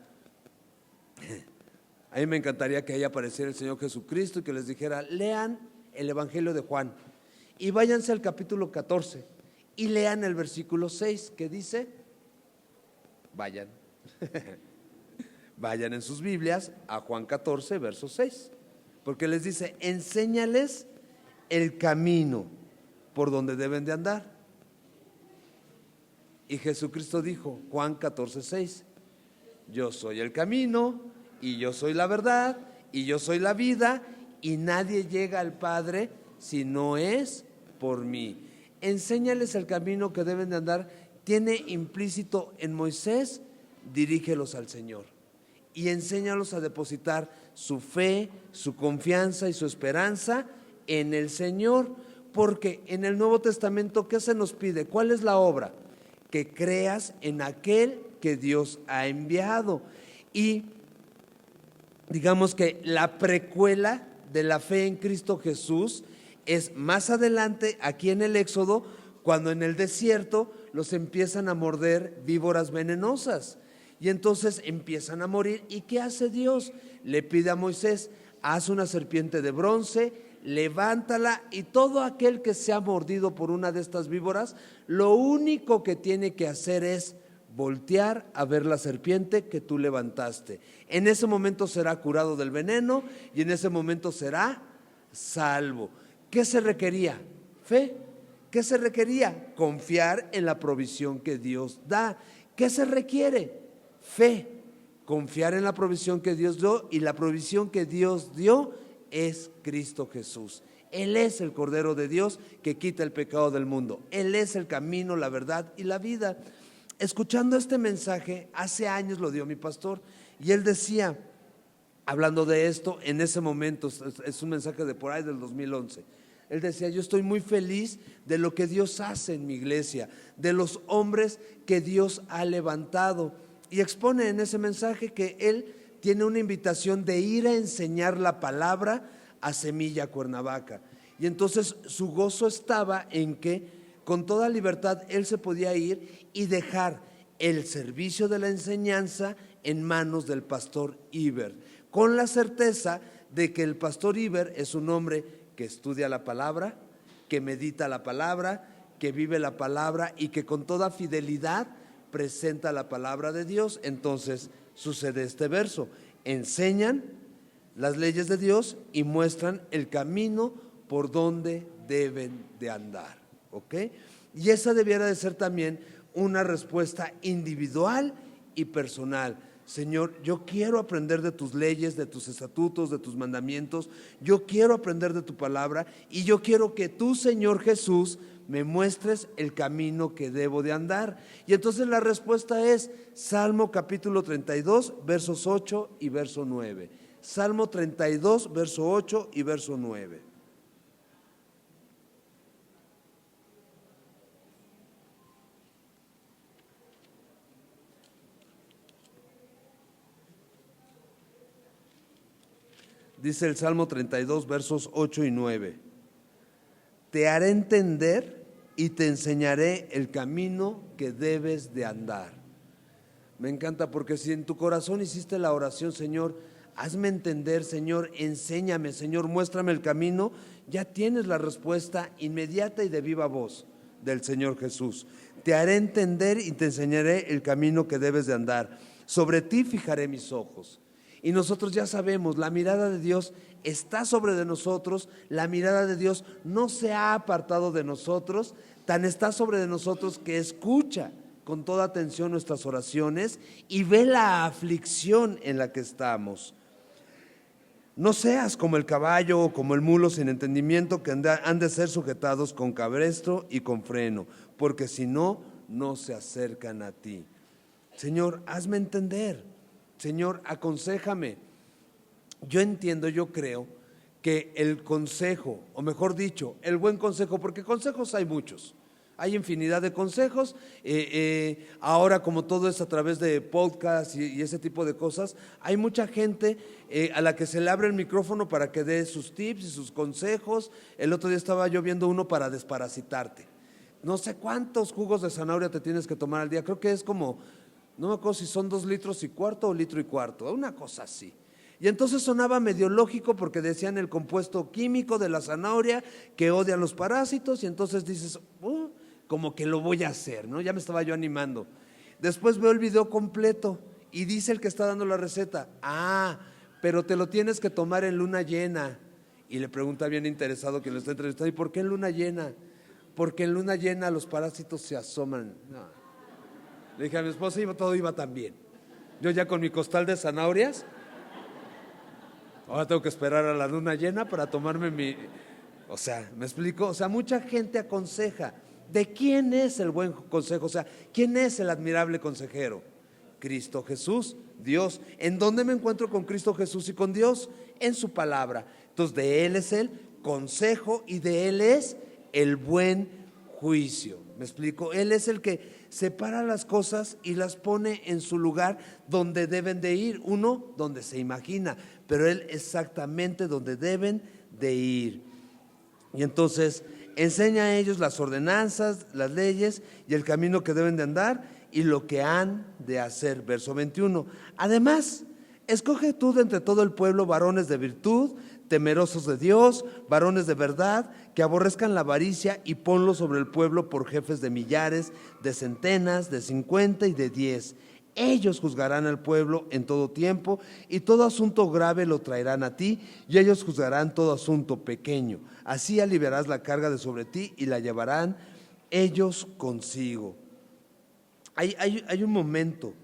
A mí me encantaría que ahí apareciera el Señor Jesucristo y que les dijera, lean el Evangelio de Juan y váyanse al capítulo 14 y lean el versículo 6 que dice, vayan, vayan en sus Biblias a Juan 14, verso 6, porque les dice, enséñales el camino por donde deben de andar. Y Jesucristo dijo, Juan 14, 6, yo soy el camino y yo soy la verdad y yo soy la vida y nadie llega al Padre si no es por mí. Enséñales el camino que deben de andar. Tiene implícito en Moisés, dirígelos al Señor y enséñalos a depositar su fe, su confianza y su esperanza en el Señor. Porque en el Nuevo Testamento, ¿qué se nos pide? ¿Cuál es la obra? Que creas en aquel que Dios ha enviado. Y digamos que la precuela de la fe en Cristo Jesús es más adelante, aquí en el Éxodo, cuando en el desierto los empiezan a morder víboras venenosas. Y entonces empiezan a morir. ¿Y qué hace Dios? Le pide a Moisés, haz una serpiente de bronce, levántala y todo aquel que sea mordido por una de estas víboras, lo único que tiene que hacer es voltear a ver la serpiente que tú levantaste. En ese momento será curado del veneno y en ese momento será salvo. ¿Qué se requería? Fe. ¿Qué se requería? Confiar en la provisión que Dios da. ¿Qué se requiere? Fe. Confiar en la provisión que Dios dio, y la provisión que Dios dio es Cristo Jesús. Él es el Cordero de Dios que quita el pecado del mundo. Él es el camino, la verdad y la vida. Escuchando este mensaje, hace años lo dio mi pastor y él decía, hablando de esto, en ese momento, es un mensaje de por ahí del 2011, él decía, yo estoy muy feliz de lo que Dios hace en mi iglesia, de los hombres que Dios ha levantado, y expone en ese mensaje que él tiene una invitación de ir a enseñar la palabra a Semilla Cuernavaca. Y entonces su gozo estaba en que con toda libertad él se podía ir y dejar el servicio de la enseñanza en manos del pastor Iber, con la certeza de que el pastor Iber es un hombre que estudia la palabra, que medita la palabra, que vive la palabra y que con toda fidelidad presenta la palabra de Dios. Entonces sucede este verso: enseñan las leyes de Dios y muestran el camino por donde deben de andar, ¿ok? Y esa debiera de ser también una respuesta individual y personal. Señor, yo quiero aprender de tus leyes, de tus estatutos, de tus mandamientos. Yo quiero aprender de tu palabra y yo quiero que tú, Señor Jesús, me muestres el camino que debo de andar. Y entonces la respuesta es Salmo capítulo 32, versos 8 y verso 9. Salmo 32, verso 8 y verso 9. Dice el Salmo 32, versos 8 y 9. Te haré entender y te enseñaré el camino que debes de andar. Me encanta porque si en tu corazón hiciste la oración, Señor, hazme entender, Señor, enséñame, Señor, muéstrame el camino, ya tienes la respuesta inmediata y de viva voz del Señor Jesús. Te haré entender y te enseñaré el camino que debes de andar. Sobre ti fijaré mis ojos. Y nosotros ya sabemos, la mirada de Dios está sobre de nosotros, la mirada de Dios no se ha apartado de nosotros, tan está sobre de nosotros que escucha con toda atención nuestras oraciones y ve la aflicción en la que estamos. No seas como el caballo o como el mulo sin entendimiento, que han de ser sujetados con cabestro y con freno, porque si no, no se acercan a ti. Señor, hazme entender. Señor, aconséjame. Yo entiendo, yo creo que el consejo, o mejor dicho, el buen consejo, porque consejos hay muchos, hay infinidad de consejos. Ahora, como todo es a través de podcasts y ese tipo de cosas, hay mucha gente a la que se le abre el micrófono para que dé sus tips y sus consejos. El otro día estaba yo viendo uno para desparasitarte. No sé cuántos jugos de zanahoria te tienes que tomar al día, creo que es como, no me acuerdo si son 2,25 litros o 1,25 litros, una cosa así. Y entonces sonaba medio lógico porque decían el compuesto químico de la zanahoria que odian los parásitos, y entonces dices, como que lo voy a hacer, ¿no? Ya me estaba yo animando. Después veo el video completo y dice el que está dando la receta, pero te lo tienes que tomar en luna llena. Y le pregunta bien interesado quien lo está entrevistando, ¿y por qué en luna llena? Porque en luna llena los parásitos se asoman. No. Le dije a mi esposa y todo iba tan bien. Yo ya con mi costal de zanahorias, ahora tengo que esperar a la luna llena para tomarme mi... O sea, ¿me explico? O sea, mucha gente aconseja. ¿De quién es el buen consejo? O sea, ¿quién es el admirable consejero? Cristo Jesús, Dios. ¿En dónde me encuentro con Cristo Jesús y con Dios? En su palabra. Entonces, de Él es el consejo y de Él es el buen juicio. ¿Me explico? Él es el que separa las cosas y las pone en su lugar donde deben de ir. Uno, donde se imagina, pero Él exactamente donde deben de ir. Y entonces enseña a ellos las ordenanzas, las leyes y el camino que deben de andar y lo que han de hacer. Verso 21. Además, escoge tú de entre todo el pueblo varones de virtud, temerosos de Dios, varones de verdad, que aborrezcan la avaricia, y ponlos sobre el pueblo por jefes de millares, de centenas, de 50 y de 10. Ellos juzgarán al pueblo en todo tiempo, y todo asunto grave lo traerán a ti, y ellos juzgarán todo asunto pequeño. Así aliviarás la carga de sobre ti y la llevarán ellos consigo. Hay un momento.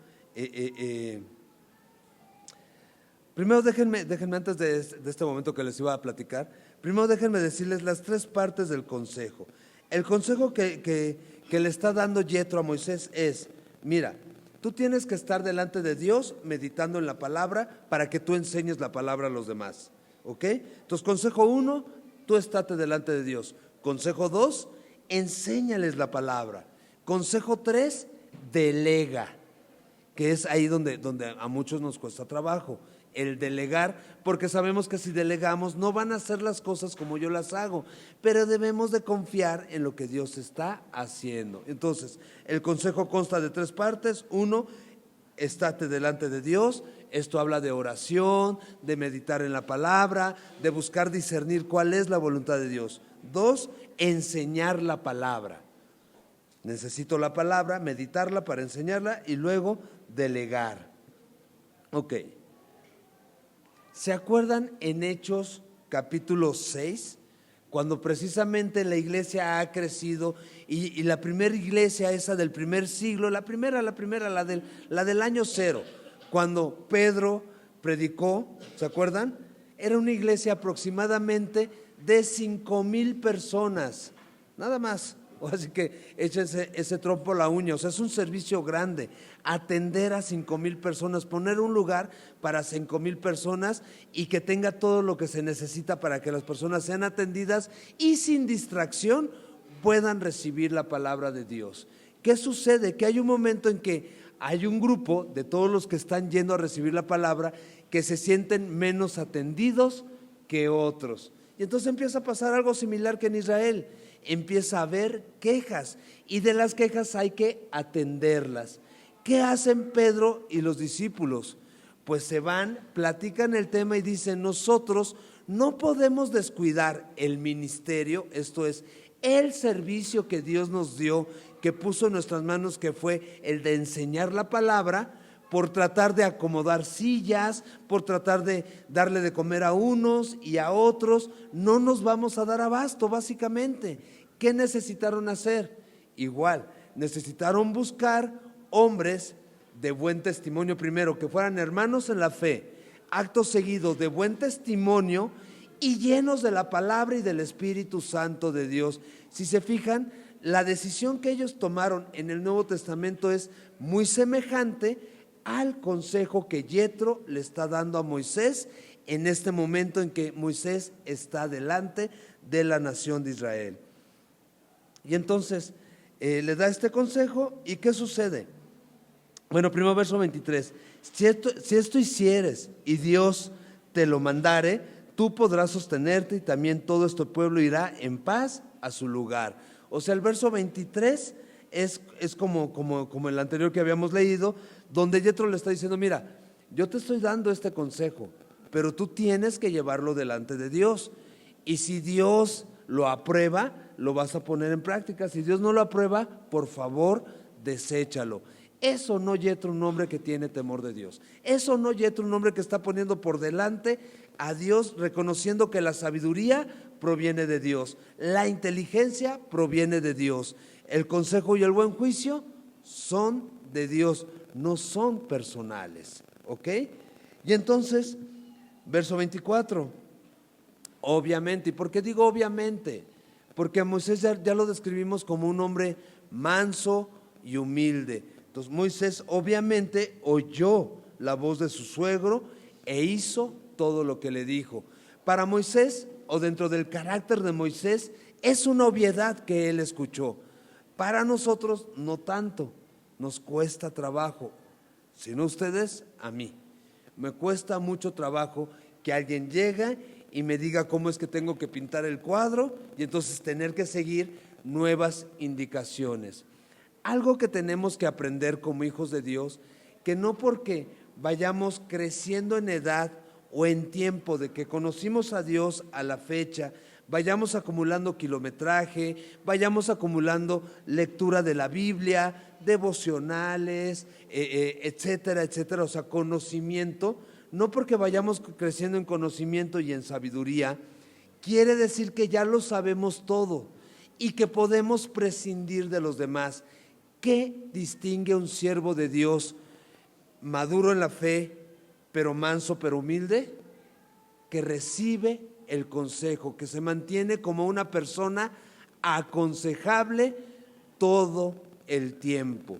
Primero déjenme antes de este momento que les iba a platicar, primero déjenme decirles las 3 partes del consejo. El consejo que le está dando Yetro a Moisés es, mira, tú tienes que estar delante de Dios meditando en la palabra para que tú enseñes la palabra a los demás, ¿ok? Entonces, consejo 1, tú estate delante de Dios. Consejo 2, enséñales la palabra. Consejo 3, delega, que es ahí donde a muchos nos cuesta trabajo. El delegar, porque sabemos que si delegamos no van a hacer las cosas como yo las hago, pero debemos de confiar en lo que Dios está haciendo. Entonces, el consejo consta de 3 partes. 1, estate delante de Dios. Esto habla de oración, de meditar en la palabra, de buscar discernir cuál es la voluntad de Dios. 2, enseñar la palabra. Necesito la palabra, meditarla para enseñarla y luego delegar. Ok. ¿Se acuerdan en Hechos capítulo 6? Cuando precisamente la iglesia ha crecido y la primera iglesia, esa del primer siglo, la primera, la del año 0, cuando Pedro predicó, ¿se acuerdan? Era una iglesia aproximadamente de 5,000 personas, nada más. Así que échense ese trompo a la uña, o sea, es un servicio grande, atender a 5,000 personas, poner un lugar para 5,000 personas y que tenga todo lo que se necesita para que las personas sean atendidas y sin distracción puedan recibir la palabra de Dios. ¿Qué sucede? Que hay un momento en que hay un grupo de todos los que están yendo a recibir la palabra que se sienten menos atendidos que otros. Y entonces empieza a pasar algo similar que en Israel. Empieza a haber quejas y de las quejas hay que atenderlas. ¿Qué hacen Pedro y los discípulos? Pues se van, platican el tema y dicen: nosotros no podemos descuidar el ministerio, esto es, el servicio que Dios nos dio, que puso en nuestras manos, que fue el de enseñar la palabra, por tratar de acomodar sillas, por tratar de darle de comer a unos y a otros. No nos vamos a dar abasto, básicamente. ¿Qué necesitaron hacer? Igual, necesitaron buscar hombres de buen testimonio primero, que fueran hermanos en la fe, acto seguido de buen testimonio y llenos de la palabra y del Espíritu Santo de Dios. Si se fijan, la decisión que ellos tomaron en el Nuevo Testamento es muy semejante al consejo que Yetro le está dando a Moisés en este momento en que Moisés está delante de la nación de Israel. Y entonces le da este consejo. ¿Y qué sucede? Bueno, primero verso 23. Si esto hicieres y Dios te lo mandare, tú podrás sostenerte y también todo este pueblo irá en paz a su lugar. O sea, el verso 23 es como el anterior que habíamos leído, donde Yetro le está diciendo: mira, yo te estoy dando este consejo, pero tú tienes que llevarlo delante de Dios. Y si Dios lo aprueba, lo vas a poner en práctica. Si Dios no lo aprueba, por favor, deséchalo. Eso no Yetro, un hombre que tiene temor de Dios. Eso no Yetro, un hombre que está poniendo por delante a Dios, reconociendo que la sabiduría proviene de Dios, la inteligencia proviene de Dios, el consejo y el buen juicio son de Dios, no son personales. ¿Ok? Y entonces, verso 24, obviamente. ¿Y por qué digo obviamente? Porque a Moisés ya lo describimos como un hombre manso y humilde. Entonces Moisés obviamente oyó la voz de su suegro e hizo todo lo que le dijo. Para Moisés, o dentro del carácter de Moisés, es una obviedad que él escuchó. Para nosotros no tanto, nos cuesta trabajo. Si no ustedes, a mí. Me cuesta mucho trabajo que alguien llegue y me diga cómo es que tengo que pintar el cuadro y entonces tener que seguir nuevas indicaciones. Algo que tenemos que aprender como hijos de Dios, que no porque vayamos creciendo en edad o en tiempo de que conocimos a Dios a la fecha, vayamos acumulando kilometraje, vayamos acumulando lectura de la Biblia, devocionales, etcétera, etcétera, o sea, conocimiento. No porque vayamos creciendo en conocimiento y en sabiduría, quiere decir que ya lo sabemos todo y que podemos prescindir de los demás. ¿Qué distingue a un siervo de Dios maduro en la fe, pero manso, pero humilde? Que recibe el consejo, que se mantiene como una persona aconsejable todo el tiempo.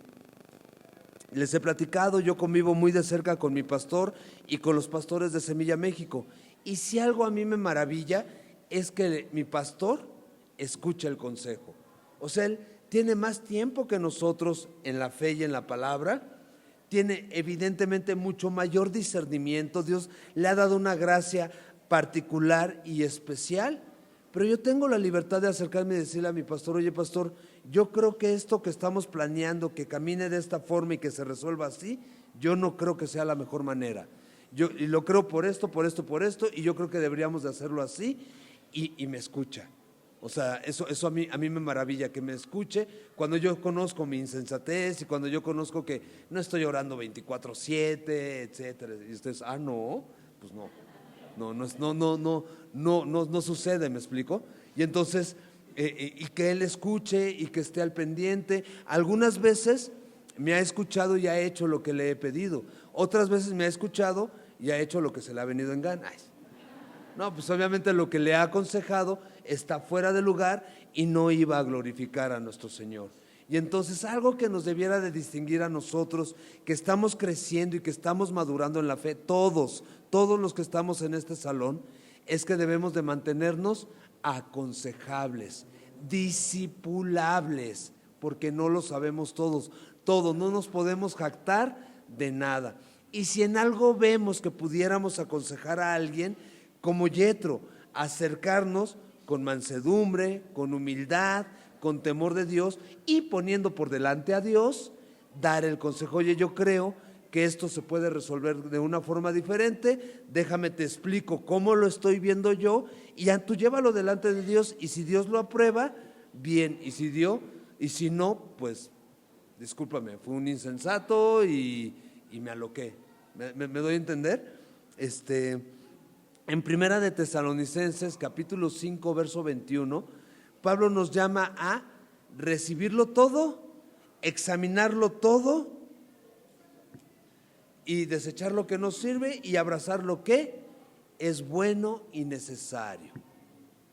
Les he platicado, yo convivo muy de cerca con mi pastor y con los pastores de Semilla México. Y si algo a mí me maravilla es que mi pastor escucha el consejo. O sea, él tiene más tiempo que nosotros en la fe y en la palabra, tiene evidentemente mucho mayor discernimiento. Dios le ha dado una gracia particular y especial, pero yo tengo la libertad de acercarme y decirle a mi pastor: oye, pastor, yo creo que esto que estamos planeando, que camine de esta forma y que se resuelva así, yo no creo que sea la mejor manera. Y lo creo por esto, y yo creo que deberíamos de hacerlo así, y me escucha. O sea, eso a mí me maravilla, que me escuche cuando yo conozco mi insensatez y cuando yo conozco que no estoy orando 24/7, etcétera. Y ustedes, no, pues no. No sucede, ¿me explico? Y entonces, y que él escuche y que esté al pendiente. Algunas veces me ha escuchado y ha hecho lo que le he pedido. Otras veces me ha escuchado y ha hecho lo que se le ha venido en gana. No, pues obviamente lo que le ha aconsejado está fuera de lugar y no iba a glorificar a nuestro Señor. Y entonces algo que nos debiera de distinguir a nosotros, que estamos creciendo y que estamos madurando en la fe, todos los que estamos en este salón, es que debemos de mantenernos aconsejables, discipulables, porque no lo sabemos todos, no nos podemos jactar de nada. Y si en algo vemos que pudiéramos aconsejar a alguien, como Yetro, acercarnos con mansedumbre, con humildad, con temor de Dios y poniendo por delante a Dios, dar el consejo. Oye, yo creo que esto se puede resolver de una forma diferente, déjame te explico cómo lo estoy viendo yo y ya tú llévalo delante de Dios y si Dios lo aprueba, bien, y si no, pues discúlpame, fue un insensato y me aloqué. ¿Me doy a entender? En Primera de Tesalonicenses, capítulo 5, verso 21, Pablo nos llama a recibirlo todo, examinarlo todo y desechar lo que no sirve y abrazar lo que es bueno y necesario.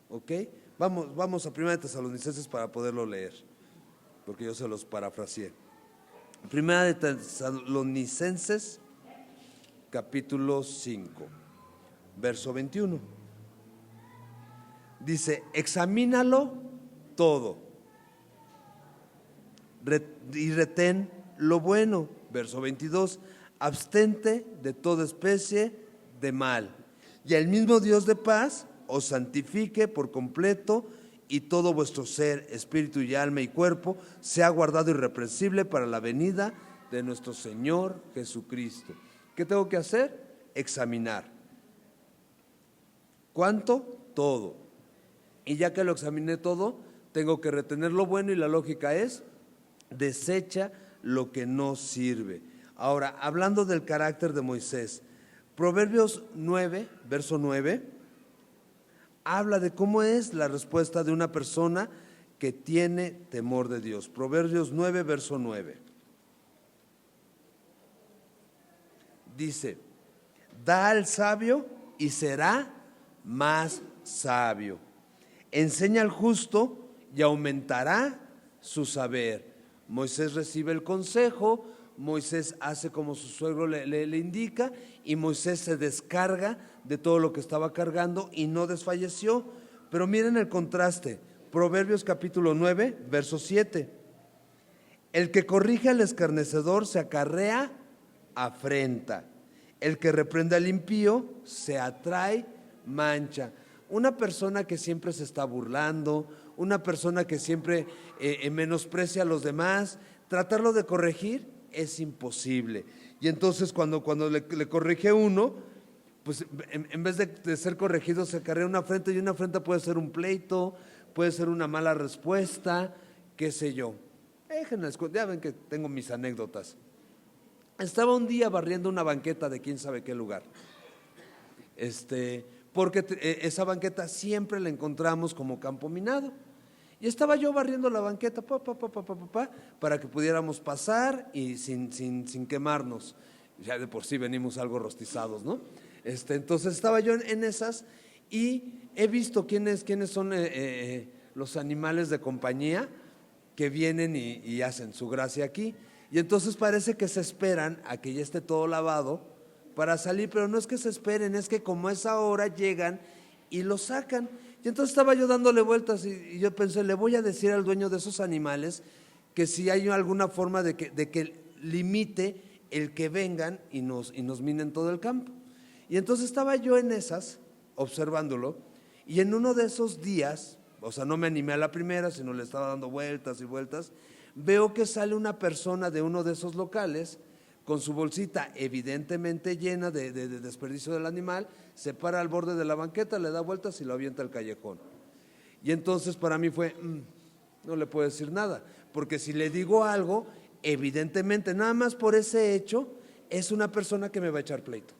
¿Ok? Vamos a Primera de Tesalonicenses para poderlo leer, porque yo se los parafraseé. Primera de Tesalonicenses, capítulo 5. Verso 21. Dice, examínalo todo y retén lo bueno. Verso 22, abstente de toda especie de mal. Y el mismo Dios de paz os santifique por completo y todo vuestro ser, espíritu y alma y cuerpo sea guardado irreprensible para la venida de nuestro Señor Jesucristo. ¿Qué tengo que hacer? Examinar. ¿Cuánto? Todo. Y ya que lo examiné todo, tengo que retener lo bueno y la lógica es, desecha lo que no sirve. Ahora, hablando del carácter de Moisés, Proverbios 9, verso 9, habla de cómo es la respuesta de una persona que tiene temor de Dios. Proverbios 9, verso 9. Dice, da al sabio y será más sabio. Enseña al justo y aumentará su saber. Moisés recibe el consejo, Moisés hace como su suegro le indica y Moisés se descarga de todo lo que estaba cargando y no desfalleció. Pero miren el contraste, Proverbios capítulo 9, verso 7. El que corrige al escarnecedor se acarrea afrenta. El que reprende al impío se atrae mancha. Una persona que siempre se está burlando, una persona que siempre menosprecia a los demás, tratarlo de corregir es imposible. Y entonces cuando le corrige uno, pues en vez de ser corregido se acarrea una afrenta, y una afrenta puede ser un pleito, puede ser una mala respuesta, qué sé yo. Ya ven que tengo mis anécdotas. Estaba un día barriendo una banqueta de quién sabe qué lugar. Porque esa banqueta siempre la encontramos como campo minado. Y estaba yo barriendo la banqueta para que pudiéramos pasar y sin quemarnos. Ya de por sí venimos algo rostizados, ¿no? Entonces estaba yo en esas y he visto quiénes son los animales de compañía que vienen y hacen su gracia aquí. Y entonces parece que se esperan a que ya esté todo lavado para salir, pero no es que se esperen, es que como es ahora llegan y lo sacan. Y entonces estaba yo dándole vueltas y yo pensé, le voy a decir al dueño de esos animales que si hay alguna forma de que limite el que vengan y nos minen todo el campo. Y entonces estaba yo en esas, observándolo, y en uno de esos días, o sea, no me animé a la primera, sino le estaba dando vueltas y vueltas, veo que sale una persona de uno de esos locales con su bolsita evidentemente llena de desperdicio del animal, se para al borde de la banqueta, le da vueltas y lo avienta al callejón. Y entonces para mí fue, no le puedo decir nada, porque si le digo algo, evidentemente, nada más por ese hecho, es una persona que me va a echar pleito.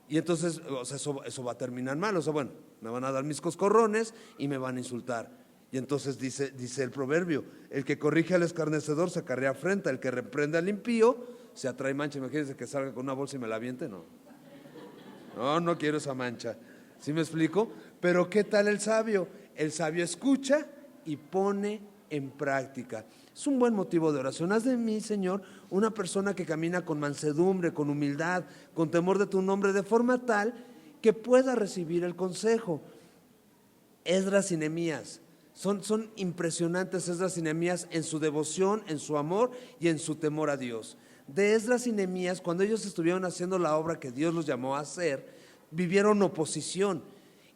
Y entonces, o sea, eso va a terminar mal, o sea, bueno, me van a dar mis coscorrones y me van a insultar. Y entonces dice el proverbio, el que corrige al escarnecedor se acarrea afrenta, el que reprende al impío se atrae mancha. Imagínense que salga con una bolsa y me la aviente, no quiero esa mancha. ¿Sí me explico? Pero ¿qué tal el sabio? El sabio escucha y pone en práctica. Es un buen motivo de oración. Haz de mí, Señor, una persona que camina con mansedumbre, con humildad, con temor de tu nombre, de forma tal que pueda recibir el consejo. Esdras y Nehemías son impresionantes. Esdras y Nehemías en su devoción, en su amor y en su temor a Dios. De Esdras y Nehemías, cuando ellos estuvieron haciendo la obra que Dios los llamó a hacer, vivieron oposición,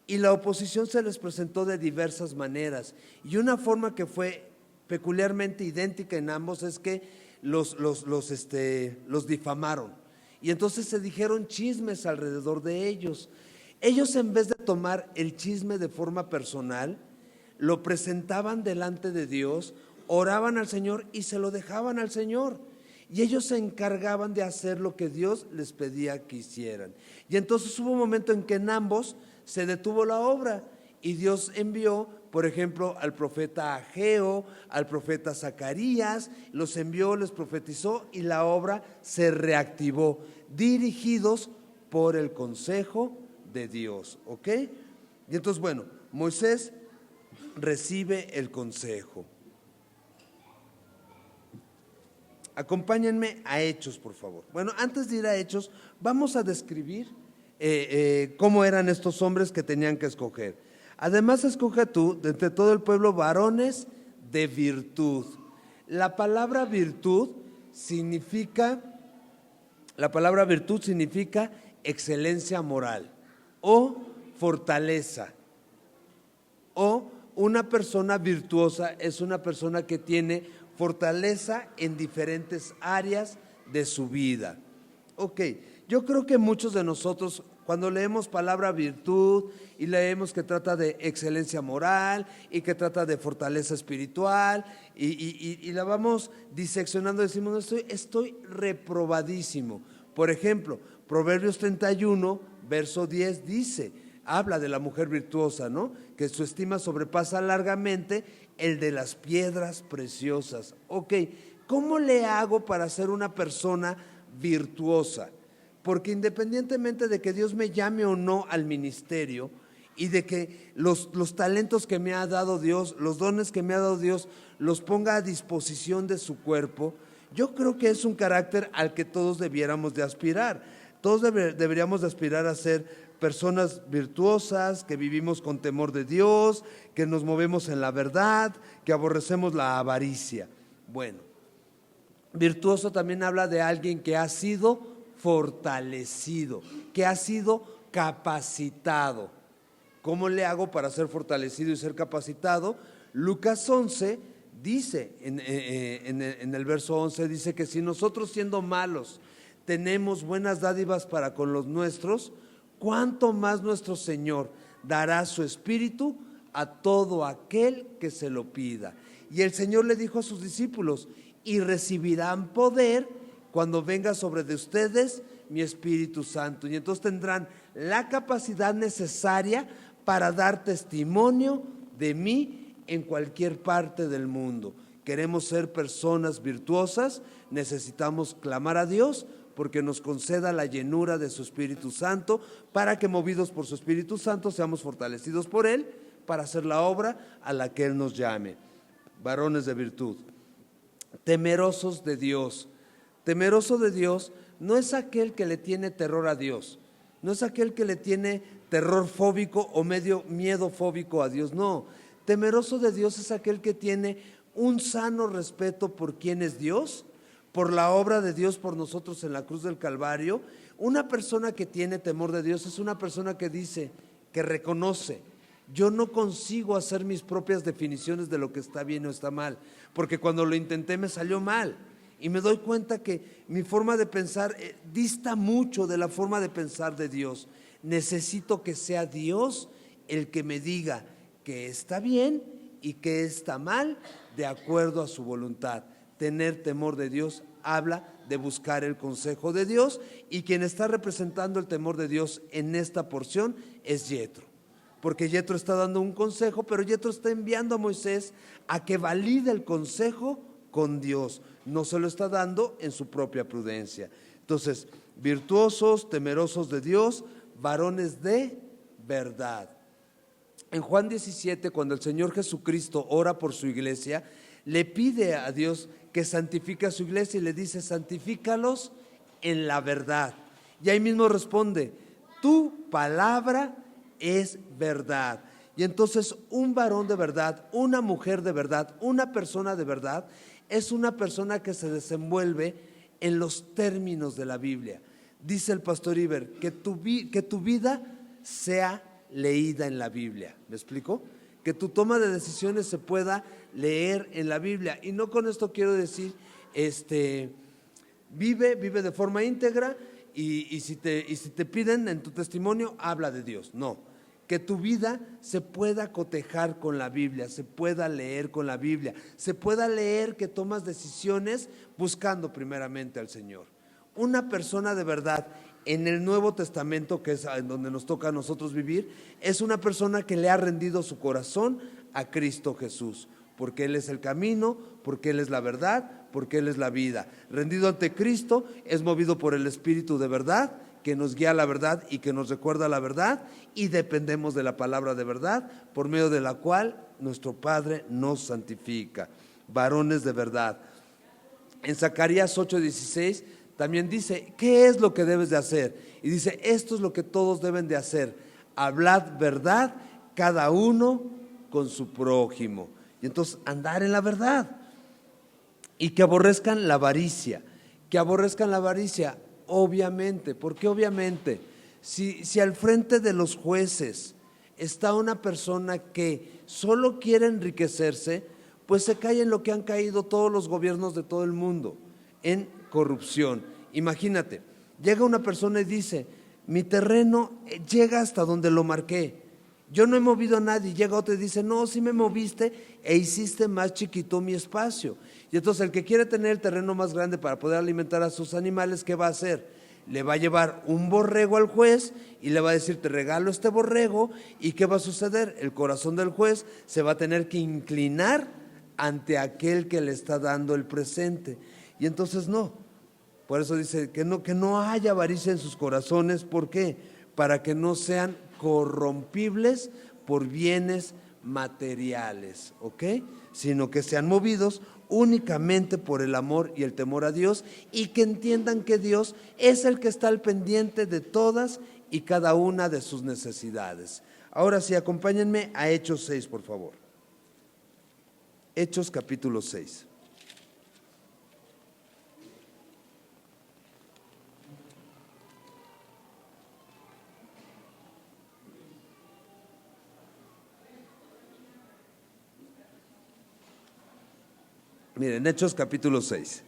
y la oposición se les presentó de diversas maneras, y una forma que fue peculiarmente idéntica en ambos es que los difamaron, y entonces se dijeron chismes alrededor de ellos. Ellos, en vez de tomar el chisme de forma personal, lo presentaban delante de Dios, oraban al Señor y se lo dejaban al Señor. Y ellos se encargaban de hacer lo que Dios les pedía que hicieran. Y entonces hubo un momento en que en ambos se detuvo la obra, y Dios envió, por ejemplo, al profeta Ageo, al profeta Zacarías, los envió, les profetizó, y la obra se reactivó, dirigidos por el consejo de Dios, ¿ok? Y entonces, bueno, Moisés recibe el consejo. Acompáñenme a Hechos, por favor. Bueno, antes de ir a Hechos, vamos a describir cómo eran estos hombres que tenían que escoger. Además, escoge tú de entre todo el pueblo varones de virtud. La palabra virtud significa excelencia moral o fortaleza. O una persona virtuosa es una persona que tiene fortaleza en diferentes áreas de su vida. Ok, yo creo que muchos de nosotros, cuando leemos palabra virtud y leemos que trata de excelencia moral y que trata de fortaleza espiritual y la vamos diseccionando, decimos, estoy reprobadísimo. Por ejemplo, Proverbios 31, verso 10 dice, habla de la mujer virtuosa, ¿no? Que su estima sobrepasa largamente el de las piedras preciosas. Ok, ¿cómo le hago para ser una persona virtuosa? Porque independientemente de que Dios me llame o no al ministerio y de que los talentos que me ha dado Dios, los dones que me ha dado Dios, los ponga a disposición de su cuerpo, yo creo que es un carácter al que todos debiéramos de aspirar. Todos deberíamos de aspirar a ser personas virtuosas, que vivimos con temor de Dios, que nos movemos en la verdad, que aborrecemos la avaricia. Bueno, virtuoso también habla de alguien que ha sido fortalecido, que ha sido capacitado. ¿Cómo le hago para ser fortalecido y ser capacitado? Lucas 11 dice, en el verso 11, dice que si nosotros, siendo malos, tenemos buenas dádivas para con los nuestros, ¿cuánto más nuestro Señor dará su Espíritu a todo aquel que se lo pida? Y el Señor le dijo a sus discípulos, y recibirán poder cuando venga sobre de ustedes mi Espíritu Santo. Y entonces tendrán la capacidad necesaria para dar testimonio de mí en cualquier parte del mundo. Queremos ser personas virtuosas, necesitamos clamar a Dios porque nos conceda la llenura de su Espíritu Santo, para que, movidos por su Espíritu Santo, seamos fortalecidos por Él para hacer la obra a la que Él nos llame. Varones de virtud, temerosos de Dios. Temeroso de Dios no es aquel que le tiene terror a Dios, no es aquel que le tiene terror fóbico o medio miedo fóbico a Dios, no. Temeroso de Dios es aquel que tiene un sano respeto por quién es Dios, por la obra de Dios por nosotros en la cruz del Calvario. Una persona que tiene temor de Dios es una persona que dice, que reconoce, yo no consigo hacer mis propias definiciones de lo que está bien o está mal, porque cuando lo intenté me salió mal, y me doy cuenta que mi forma de pensar dista mucho de la forma de pensar de Dios. Necesito que sea Dios el que me diga qué está bien y qué está mal de acuerdo a su voluntad. Tener temor de Dios habla de buscar el consejo de Dios, y quien está representando el temor de Dios en esta porción es Yetro, porque Yetro está dando un consejo, pero Yetro está enviando a Moisés a que valide el consejo con Dios, no se lo está dando en su propia prudencia. Entonces, virtuosos, temerosos de Dios, varones de verdad. En Juan 17, cuando el Señor Jesucristo ora por su iglesia, le pide a Dios que santifique a su iglesia y le dice: santifícalos en la verdad. Y ahí mismo responde: tu palabra es verdad. Y entonces un varón de verdad, una mujer de verdad, una persona de verdad, es una persona que se desenvuelve en los términos de la Biblia. Dice el pastor Iber, que tu vida sea leída en la Biblia. ¿Me explico? Que tu toma de decisiones se pueda leer en la Biblia. Y no con esto quiero decir, vive de forma íntegra y si te piden en tu testimonio, habla de Dios. No, que tu vida se pueda cotejar con la Biblia, se pueda leer con la Biblia, se pueda leer que tomas decisiones buscando primeramente al Señor. Una persona de verdad en el Nuevo Testamento, que es en donde nos toca a nosotros vivir, es una persona que le ha rendido su corazón a Cristo Jesús, porque Él es el camino, porque Él es la verdad, porque Él es la vida. Rendido ante Cristo, es movido por el Espíritu de verdad, que nos guía a la verdad y que nos recuerda la verdad, y dependemos de la palabra de verdad, por medio de la cual nuestro Padre nos santifica. Varones de verdad. En Zacarías 8:16 también dice: ¿qué es lo que debes de hacer? Y dice: esto es lo que todos deben de hacer: hablad verdad, cada uno con su prójimo. Y entonces andar en la verdad. Y que aborrezcan la avaricia. Que aborrezcan la avaricia, obviamente. ¿Por qué obviamente? Si al frente de los jueces está una persona que solo quiere enriquecerse, pues se cae en lo que han caído todos los gobiernos de todo el mundo, en corrupción. Imagínate, llega una persona y dice: mi terreno llega hasta donde lo marqué, yo no he movido a nadie. Llega otro y dice: no, sí me moviste e hiciste más chiquito mi espacio. Y entonces el que quiere tener el terreno más grande para poder alimentar a sus animales, ¿qué va a hacer? Le va a llevar un borrego al juez y le va a decir: te regalo este borrego. ¿Y qué va a suceder? El corazón del juez se va a tener que inclinar ante aquel que le está dando el presente. Y entonces no, por eso dice que no haya avaricia en sus corazones. ¿Por qué? Para que no sean corrompibles por bienes materiales, ¿ok? Sino que sean movidos únicamente por el amor y el temor a Dios, y que entiendan que Dios es el que está al pendiente de todas y cada una de sus necesidades. Ahora sí, acompáñenme a Hechos 6, por favor. Hechos capítulo 6. Miren, Hechos capítulo 6.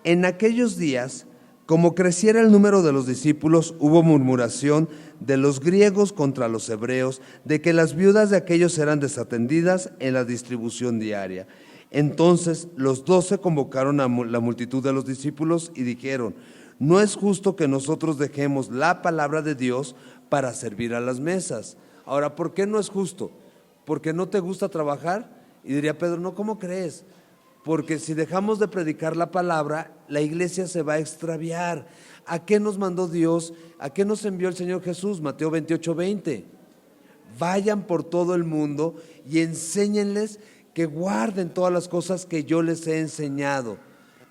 En aquellos días, como creciera el número de los discípulos, hubo murmuración de los griegos contra los hebreos, de que las viudas de aquellos eran desatendidas en la distribución diaria. Entonces los 12 convocaron a la multitud de los discípulos y dijeron: no es justo que nosotros dejemos la palabra de Dios para servir a las mesas. Ahora, ¿por qué no es justo? ¿Porque no te gusta trabajar? Y diría Pedro: no, ¿cómo crees? Porque si dejamos de predicar la palabra, la iglesia se va a extraviar. ¿A qué nos mandó Dios? ¿A qué nos envió el Señor Jesús? Mateo 28:20. Vayan por todo el mundo y enséñenles que guarden todas las cosas que yo les he enseñado,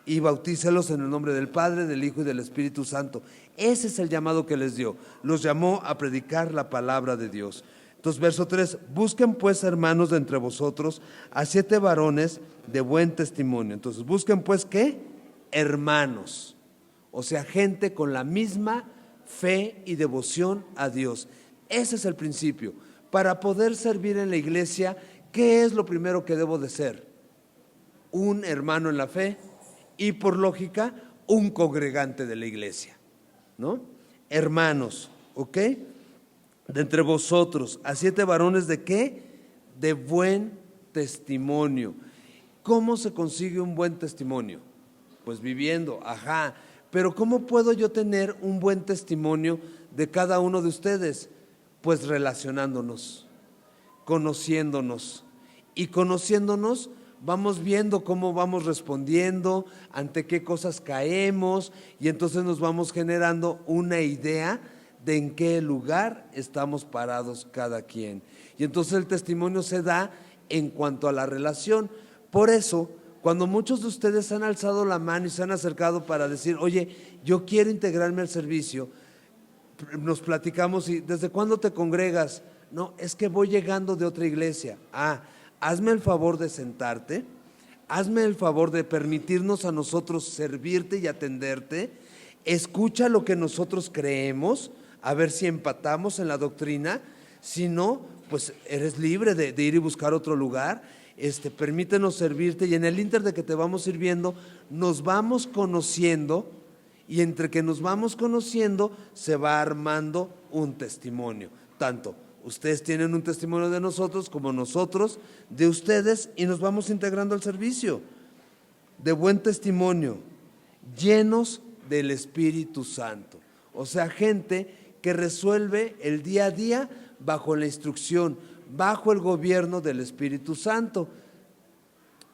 y bautícelos en el nombre del Padre, del Hijo y del Espíritu Santo. Ese es el llamado que les dio. Los llamó a predicar la palabra de Dios. Entonces, verso 3: busquen pues, hermanos, de entre vosotros a 7 varones de buen testimonio. Entonces, busquen pues, ¿qué? Hermanos, o sea, gente con la misma fe y devoción a Dios. Ese es el principio. Para poder servir en la iglesia, ¿qué es lo primero que debo de ser? Un hermano en la fe y, por lógica, un congregante de la iglesia, ¿no? Hermanos, ¿ok? De entre vosotros a 7 varones, ¿de qué? de buen testimonio. ¿Cómo se consigue un buen testimonio? Pues viviendo, ajá. Pero ¿cómo puedo yo tener un buen testimonio de cada uno de ustedes? Pues relacionándonos, conociéndonos. Y conociéndonos vamos viendo cómo vamos respondiendo, ante qué cosas caemos, y entonces nos vamos generando una idea de en qué lugar estamos parados cada quien. Y entonces el testimonio se da en cuanto a la relación. Por eso, cuando muchos de ustedes han alzado la mano y se han acercado para decir, oye, yo quiero integrarme al servicio, nos platicamos y ¿desde cuándo te congregas? No, es que voy llegando de otra iglesia. Hazme el favor de sentarte, hazme el favor de permitirnos a nosotros servirte y atenderte, escucha lo que nosotros creemos, a ver si empatamos en la doctrina, si no, pues eres libre de ir y buscar otro lugar. Permítenos servirte, y en el ínter de que te vamos sirviendo, nos vamos conociendo, y entre que nos vamos conociendo se va armando un testimonio. Tanto ustedes tienen un testimonio de nosotros como nosotros de ustedes, y nos vamos integrando al servicio de buen testimonio, llenos del Espíritu Santo. O sea, gente que resuelve el día a día bajo la instrucción, bajo el gobierno del Espíritu Santo.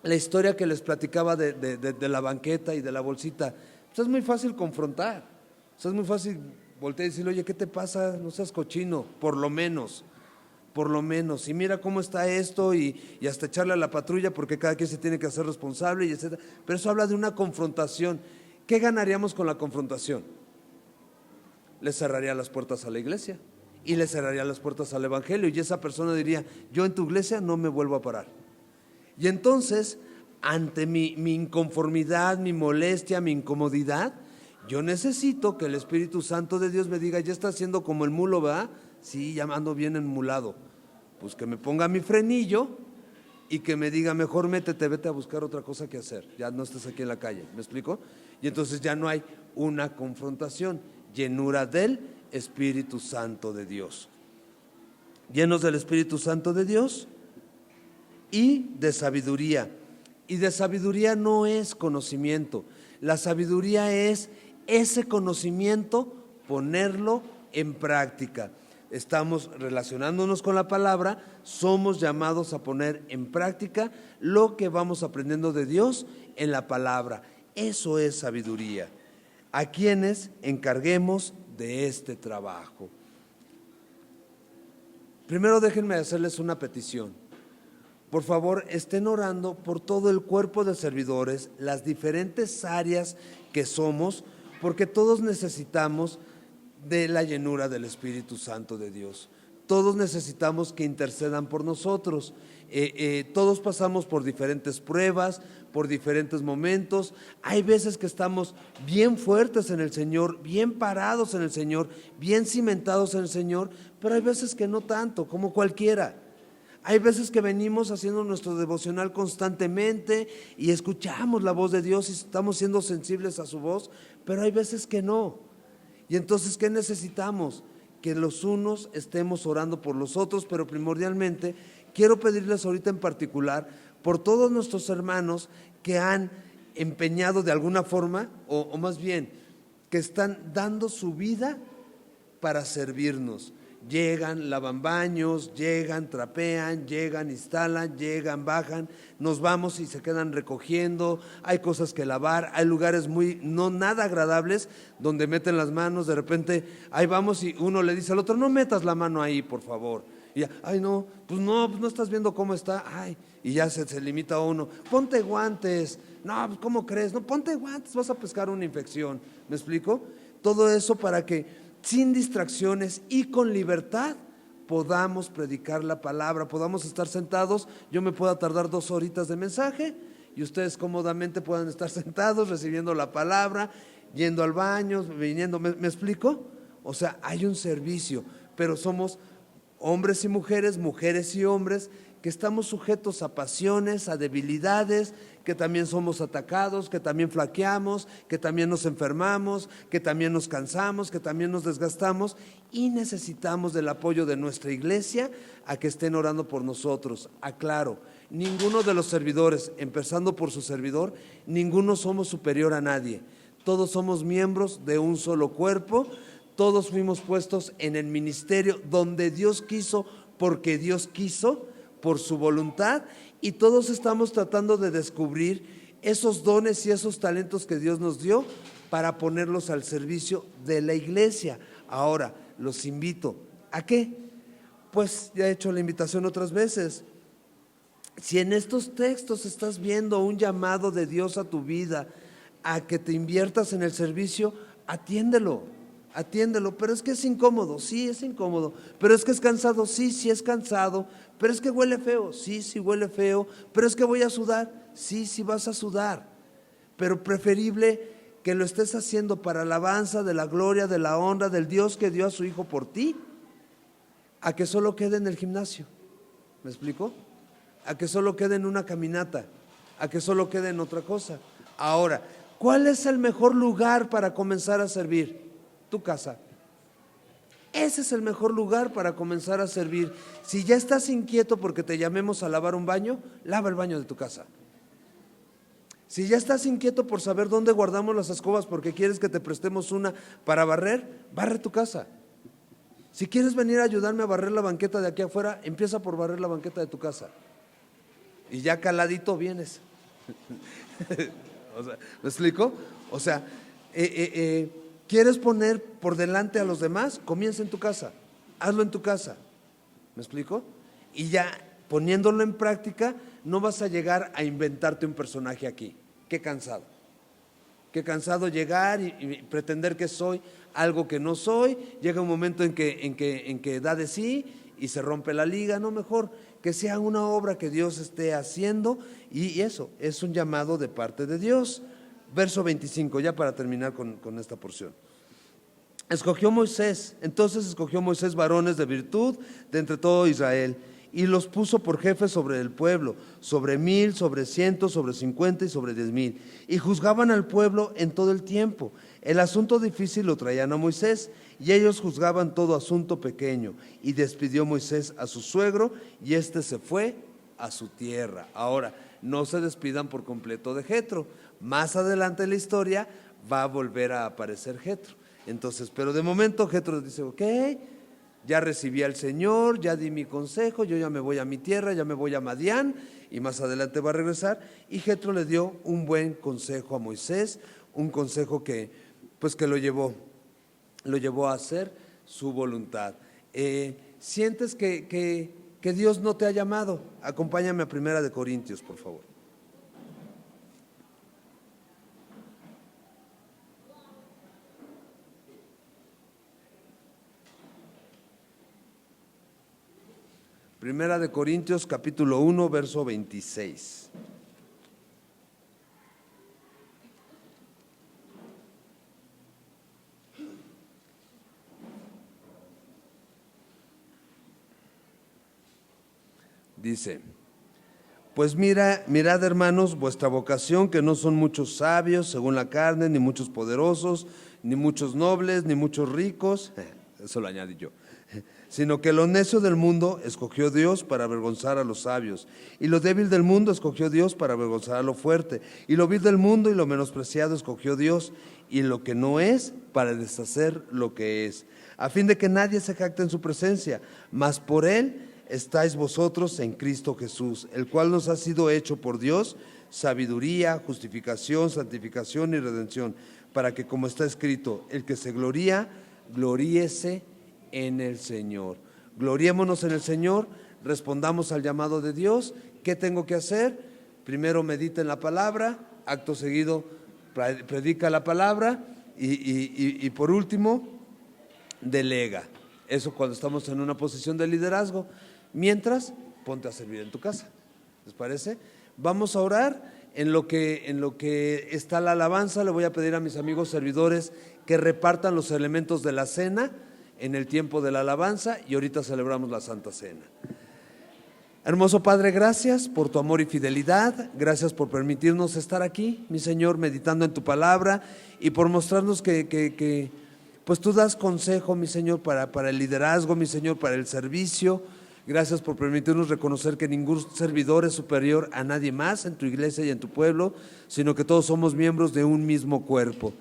La historia que les platicaba de la banqueta y de la bolsita, pues es muy fácil confrontar, es muy fácil voltear y decirle, oye, ¿qué te pasa? No seas cochino, por lo menos, y mira cómo está esto, y hasta echarle a la patrulla, porque cada quien se tiene que hacer responsable, y etcétera. Pero eso habla de una confrontación. ¿Qué ganaríamos con la confrontación? Le cerraría las puertas a la iglesia y le cerraría las puertas al evangelio, y esa persona diría, yo en tu iglesia no me vuelvo a parar. Y entonces, ante mi inconformidad, mi molestia, mi incomodidad, yo necesito que el Espíritu Santo de Dios me diga, ya está haciendo como el mulo, ¿verdad? Sí, ya ando bien enmulado. Pues que me ponga mi frenillo y que me diga, mejor métete, vete a buscar otra cosa que hacer, ya no estés aquí en la calle. ¿Me explico? Y entonces ya no hay una confrontación. Llenura del Espíritu Santo de Dios. Llenos del Espíritu Santo de Dios y de sabiduría. Y de sabiduría no es conocimiento. La sabiduría es ese conocimiento, ponerlo en práctica. Estamos relacionándonos con la palabra, somos llamados a poner en práctica lo que vamos aprendiendo de Dios en la palabra. Eso es sabiduría. A quienes encarguemos de este trabajo. Primero déjenme hacerles una petición. Por favor, estén orando por todo el cuerpo de servidores, las diferentes áreas que somos, porque todos necesitamos de la llenura del Espíritu Santo de Dios. Todos necesitamos que intercedan por nosotros. Todos pasamos por diferentes pruebas, por diferentes momentos. Hay veces que estamos bien fuertes en el Señor, bien parados en el Señor, bien cimentados en el Señor, pero hay veces que no tanto, como cualquiera. Hay veces que venimos haciendo nuestro devocional constantemente y escuchamos la voz de Dios y estamos siendo sensibles a su voz, pero hay veces que no. Y entonces, ¿qué necesitamos? Que los unos estemos orando por los otros, pero primordialmente quiero pedirles ahorita en particular por todos nuestros hermanos que han empeñado de alguna forma, o más bien, que están dando su vida para servirnos. Llegan, lavan baños, llegan, trapean, llegan, instalan, llegan, bajan, nos vamos y se quedan recogiendo, hay cosas que lavar, hay lugares muy, no nada agradables donde meten las manos, de repente ahí vamos y uno le dice al otro, no metas la mano ahí, por favor. Y ya, ay no estás viendo cómo está, ay, y ya se limita a uno, ponte guantes, no, pues ¿cómo crees? No, ponte guantes, vas a pescar una infección, ¿me explico? Todo eso para que sin distracciones y con libertad podamos predicar la palabra, podamos estar sentados, yo me pueda tardar 2 horitas de mensaje y ustedes cómodamente puedan estar sentados recibiendo la palabra, yendo al baño, viniendo, ¿me explico? O sea, hay un servicio, pero somos hombres y mujeres, mujeres y hombres que estamos sujetos a pasiones, a debilidades, que también somos atacados, que también flaqueamos, que también nos enfermamos, que también nos cansamos, que también nos desgastamos y necesitamos del apoyo de nuestra iglesia a que estén orando por nosotros. Aclaro, ninguno de los servidores, empezando por su servidor, ninguno somos superior a nadie. Todos somos miembros de un solo cuerpo, todos fuimos puestos en el ministerio donde Dios quiso, porque Dios quiso, por su voluntad, y todos estamos tratando de descubrir esos dones y esos talentos que Dios nos dio para ponerlos al servicio de la iglesia. Ahora, los invito, ¿a qué? Pues ya he hecho la invitación otras veces. Si en estos textos estás viendo un llamado de Dios a tu vida, a que te inviertas en el servicio, atiéndelo, pero es que es incómodo, sí es incómodo, pero es que es cansado, sí es cansado, pero es que huele feo, sí huele feo, pero es que voy a sudar, sí vas a sudar, pero preferible que lo estés haciendo para alabanza de la gloria, de la honra del Dios que dio a su Hijo por ti, a que solo quede en el gimnasio. ¿Me explico? A que solo quede en una caminata, a que solo quede en otra cosa. Ahora, ¿cuál es el mejor lugar para comenzar a servir? Tu casa. Ese es el mejor lugar para comenzar a servir. Si ya estás inquieto porque te llamemos a lavar un baño, lava el baño de tu casa. Si ya estás inquieto por saber dónde guardamos las escobas porque quieres que te prestemos una para barrer, barre tu casa. Si quieres venir a ayudarme a barrer la banqueta de aquí afuera, empieza por barrer la banqueta de tu casa. Y ya caladito vienes. O sea, ¿me explico? O sea, ¿quieres poner por delante a los demás? Comienza en tu casa, hazlo en tu casa. ¿Me explico? Y ya poniéndolo en práctica, no vas a llegar a inventarte un personaje aquí. Qué cansado llegar y pretender que soy algo que no soy. Llega un momento en que da de sí y se rompe la liga. No, mejor que sea una obra que Dios esté haciendo, y eso es un llamado de parte de Dios. Verso 25, ya para terminar con esta porción. Entonces escogió Moisés varones de virtud de entre todo Israel, y los puso por jefes sobre el pueblo, sobre 1000, sobre 100, sobre 50 y sobre 10,000, y juzgaban al pueblo en todo el tiempo. El asunto difícil lo traían a Moisés, y ellos juzgaban todo asunto pequeño. Y despidió Moisés a su suegro, y éste se fue a su tierra. Ahora, no se despidan por completo de Jetro. Más adelante en la historia va a volver a aparecer Jetro. Entonces, pero de momento Jetro dice, ok, ya recibí al Señor, ya di mi consejo, yo ya me voy a mi tierra, ya me voy a Madián, y más adelante va a regresar. Y Jetro le dio un buen consejo a Moisés, un consejo que lo llevó a hacer su voluntad. ¿Sientes que Dios no te ha llamado? Acompáñame a 1 Corintios, por favor. Primera de Corintios capítulo 1, verso 26. Dice, pues mirad hermanos vuestra vocación, que no son muchos sabios según la carne, ni muchos poderosos, ni muchos nobles, ni muchos ricos, eso lo añadí yo, sino que lo necio del mundo escogió Dios para avergonzar a los sabios, y lo débil del mundo escogió Dios para avergonzar a lo fuerte, y lo vil del mundo y lo menospreciado escogió Dios, y lo que no es para deshacer lo que es, a fin de que nadie se jacte en su presencia, mas por él estáis vosotros en Cristo Jesús, el cual nos ha sido hecho por Dios sabiduría, justificación, santificación y redención, para que, como está escrito, el que se gloría, gloríese en el Señor. Gloriémonos en el Señor, respondamos al llamado de Dios. ¿Qué tengo que hacer? Primero medita en la palabra, acto seguido predica la palabra y por último delega. Eso cuando estamos en una posición de liderazgo. Mientras, ponte a servir en tu casa. ¿Les parece? Vamos a orar. En lo que está la alabanza, le voy a pedir a mis amigos servidores que repartan los elementos de la cena en el tiempo de la alabanza, y ahorita celebramos la Santa Cena. Hermoso Padre, gracias por tu amor y fidelidad, gracias por permitirnos estar aquí, mi Señor, meditando en tu palabra y por mostrarnos que pues tú das consejo, mi Señor, para el liderazgo, mi Señor, para el servicio. Gracias por permitirnos reconocer que ningún servidor es superior a nadie más en tu iglesia y en tu pueblo, sino que todos somos miembros de un mismo cuerpo.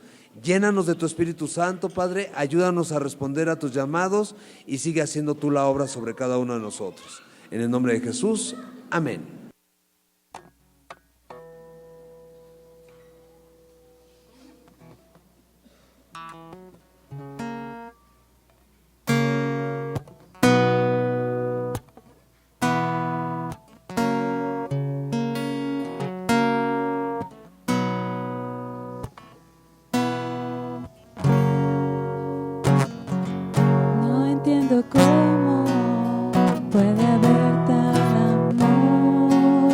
Llénanos de tu Espíritu Santo, Padre, ayúdanos a responder a tus llamados y sigue haciendo tú la obra sobre cada uno de nosotros. En el nombre de Jesús, amén. No entiendo cómo puede haber tal amor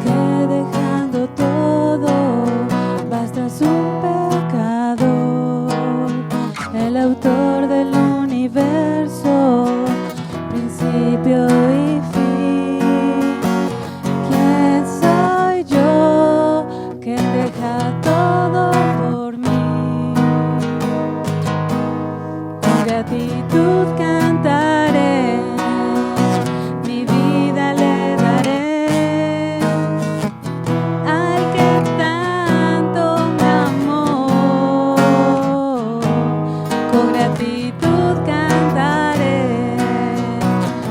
que dejando todo vas tras un pecador, el autor del universo, principio y fin. ¿Quién soy yo que deja todo por mí? Con gratitud cantaré, mi vida le daré al que tanto me amó. Con gratitud cantaré,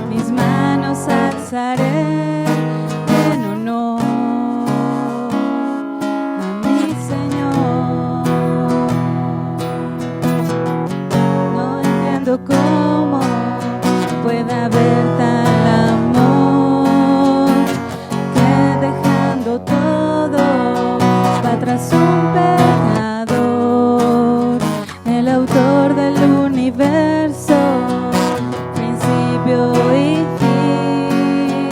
mis manos alzaré en honor a mi Señor. No entiendo cómo puede haber tal amor que dejando todo va tras un pecador, el autor del universo, principio y fin.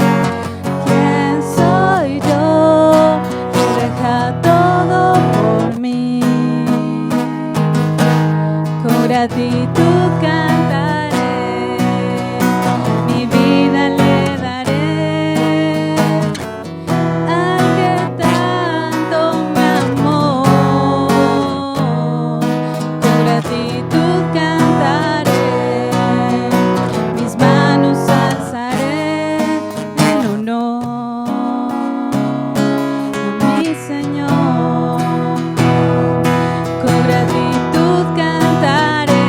¿Quién soy yo que deja todo por mí? Con gratitud cantaré, mi vida le daré al que tanto me amó. Con gratitud cantaré, mis manos alzaré en honor a mi Señor. Con gratitud cantaré,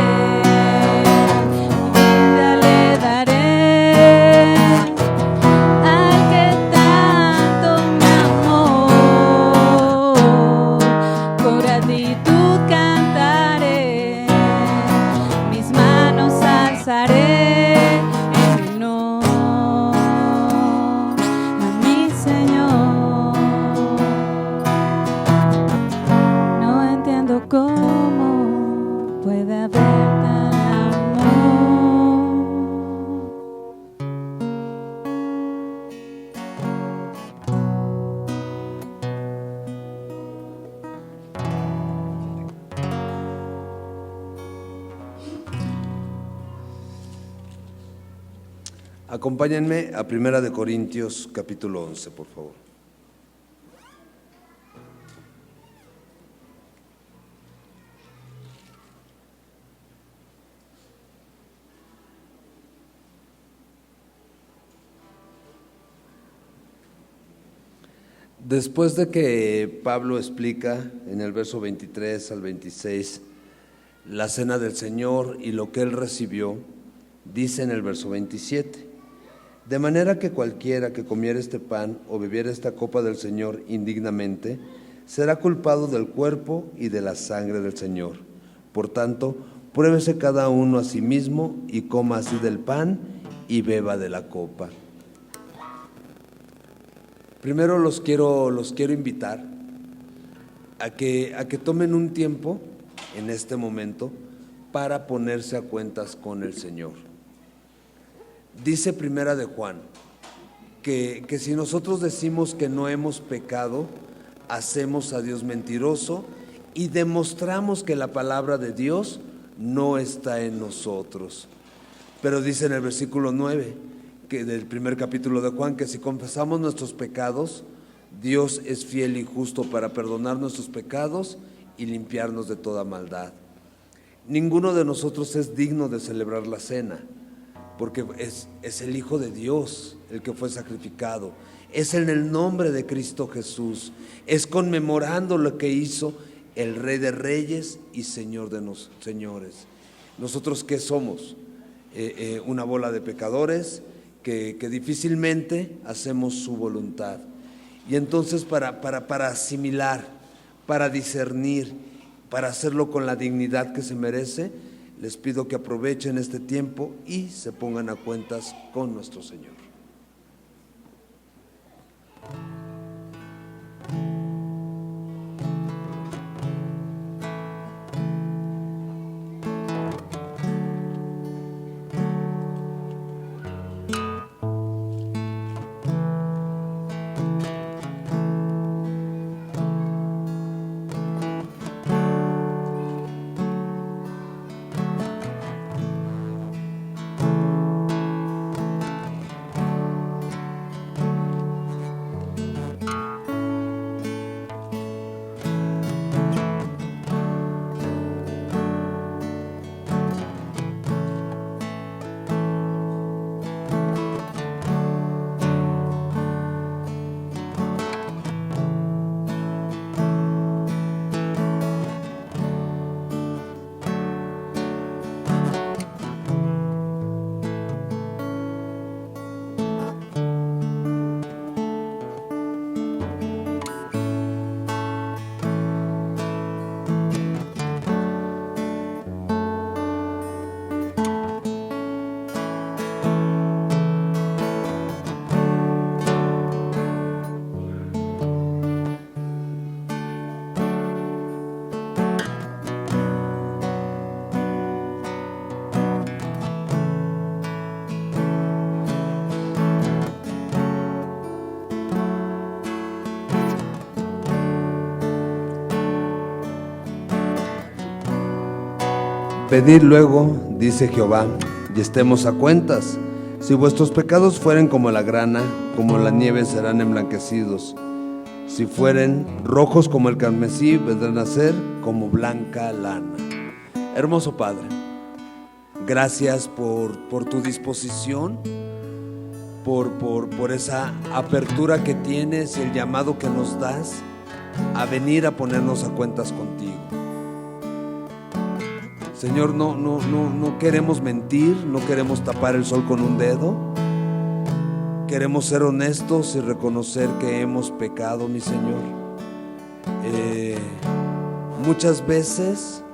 mi vida le daré al que tanto me amó. Con gratitud cantaré, mis manos alzaré en honor a mi Señor. No entiendo cómo puede haber tal amor. Acompáñenme a 1 de Corintios capítulo 11, por favor. Después de que Pablo explica en el verso 23 al 26 la cena del Señor y lo que él recibió, dice en el verso 27: de manera que cualquiera que comiera este pan o bebiera esta copa del Señor indignamente, será culpado del cuerpo y de la sangre del Señor. Por tanto, pruébese cada uno a sí mismo y coma así del pan y beba de la copa. Primero los quiero invitar a que tomen un tiempo en este momento para ponerse a cuentas con el Señor. Dice Primera de Juan que si nosotros decimos que no hemos pecado, hacemos a Dios mentiroso y demostramos que la palabra de Dios no está en nosotros. Pero dice en el versículo 9 que del primer capítulo de Juan, que si confesamos nuestros pecados, Dios es fiel y justo para perdonar nuestros pecados y limpiarnos de toda maldad. Ninguno de nosotros es digno de celebrar la cena, porque es el Hijo de Dios el que fue sacrificado. Es en el nombre de Cristo Jesús, es conmemorando lo que hizo el Rey de Reyes y Señor de los señores. ¿Nosotros qué somos? Una bola de pecadores que difícilmente hacemos su voluntad. Y entonces para asimilar, para discernir, para hacerlo con la dignidad que se merece, les pido que aprovechen este tiempo y se pongan a cuentas con nuestro Señor. Pedid luego, dice Jehová, y estemos a cuentas. Si vuestros pecados fueren como la grana, como la nieve serán emblanquecidos. Si fueren rojos como el carmesí, vendrán a ser como blanca lana. Hermoso Padre, gracias por tu disposición, por esa apertura que tienes y el llamado que nos das a venir a ponernos a cuentas contigo. Señor, no queremos mentir, no queremos tapar el sol con un dedo. Queremos ser honestos y reconocer que hemos pecado, mi Señor. Muchas veces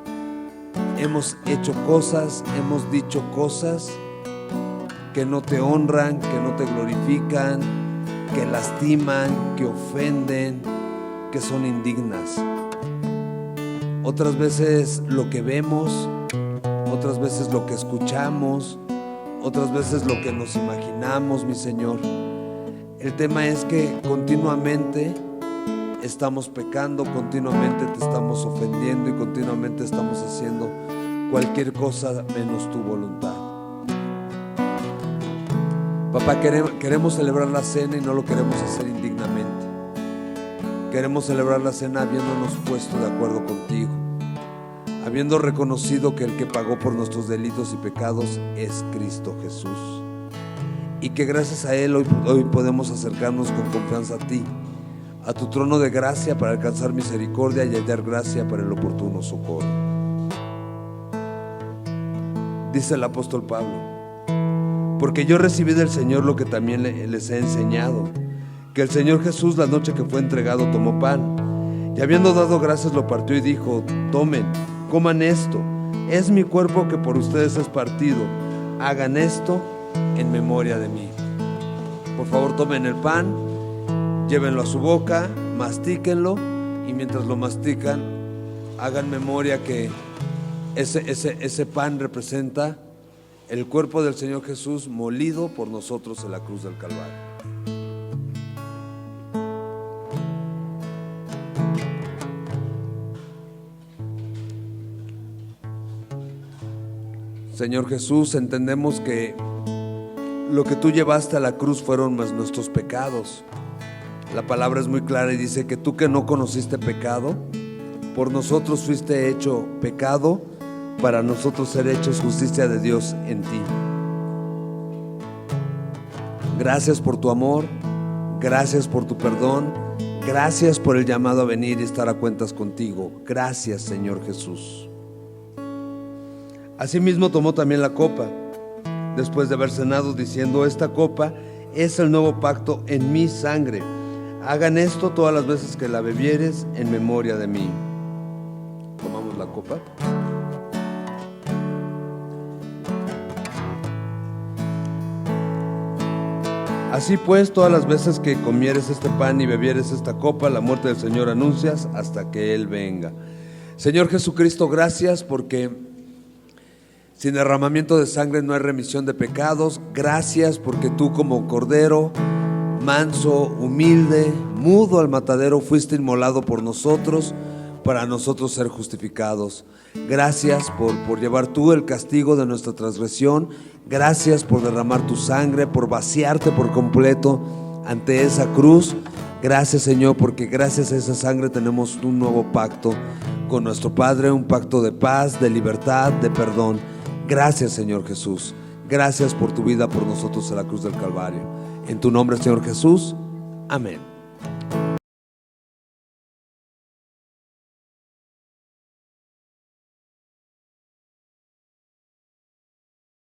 hemos hecho cosas, hemos dicho cosas que no te honran, que no te glorifican, que lastiman, que ofenden, que son indignas. Otras veces lo que vemos, otras veces lo que escuchamos, otras veces lo que nos imaginamos, mi Señor. El tema es que continuamente estamos pecando, continuamente te estamos ofendiendo y continuamente estamos haciendo cualquier cosa menos tu voluntad. Papá, queremos celebrar la cena y no lo queremos hacer indignamente. Queremos celebrar la cena habiéndonos puesto de acuerdo contigo, habiendo reconocido que el que pagó por nuestros delitos y pecados es Cristo Jesús, y que gracias a Él hoy podemos acercarnos con confianza a ti, a tu trono de gracia para alcanzar misericordia y hallar gracia para el oportuno socorro. Dice el apóstol Pablo: porque yo recibí del Señor lo que también les he enseñado, que el Señor Jesús, la noche que fue entregado, tomó pan y habiendo dado gracias lo partió y dijo: tomen, coman esto, es mi cuerpo que por ustedes es partido, hagan esto en memoria de mí. Por favor, tomen el pan, llévenlo a su boca, mastíquenlo, y mientras lo mastican, hagan memoria que ese pan representa el cuerpo del Señor Jesús molido por nosotros en la cruz del Calvario. Señor Jesús, entendemos que lo que tú llevaste a la cruz fueron más nuestros pecados. La palabra es muy clara y dice que tú que no conociste pecado, por nosotros fuiste hecho pecado, para nosotros ser hechos justicia de Dios en ti. Gracias por tu amor, gracias por tu perdón, gracias por el llamado a venir y estar a cuentas contigo. Gracias, Señor Jesús. Asimismo tomó también la copa, después de haber cenado, diciendo: esta copa es el nuevo pacto en mi sangre. Hagan esto todas las veces que la bebieres en memoria de mí. Tomamos la copa. Así pues, todas las veces que comieres este pan y bebieres esta copa, la muerte del Señor anuncias hasta que Él venga. Señor Jesucristo, gracias porque sin derramamiento de sangre no hay remisión de pecados. Gracias porque tú, como cordero manso, humilde, mudo al matadero, fuiste inmolado por nosotros, para nosotros ser justificados. Gracias por llevar tú el castigo de nuestra transgresión. Gracias por derramar tu sangre, por vaciarte por completo ante esa cruz. Gracias, Señor, porque gracias a esa sangre tenemos un nuevo pacto con nuestro Padre, un pacto de paz, de libertad, de perdón. Gracias, Señor Jesús. Gracias por tu vida por nosotros en la cruz del Calvario. En tu nombre, Señor Jesús. Amén.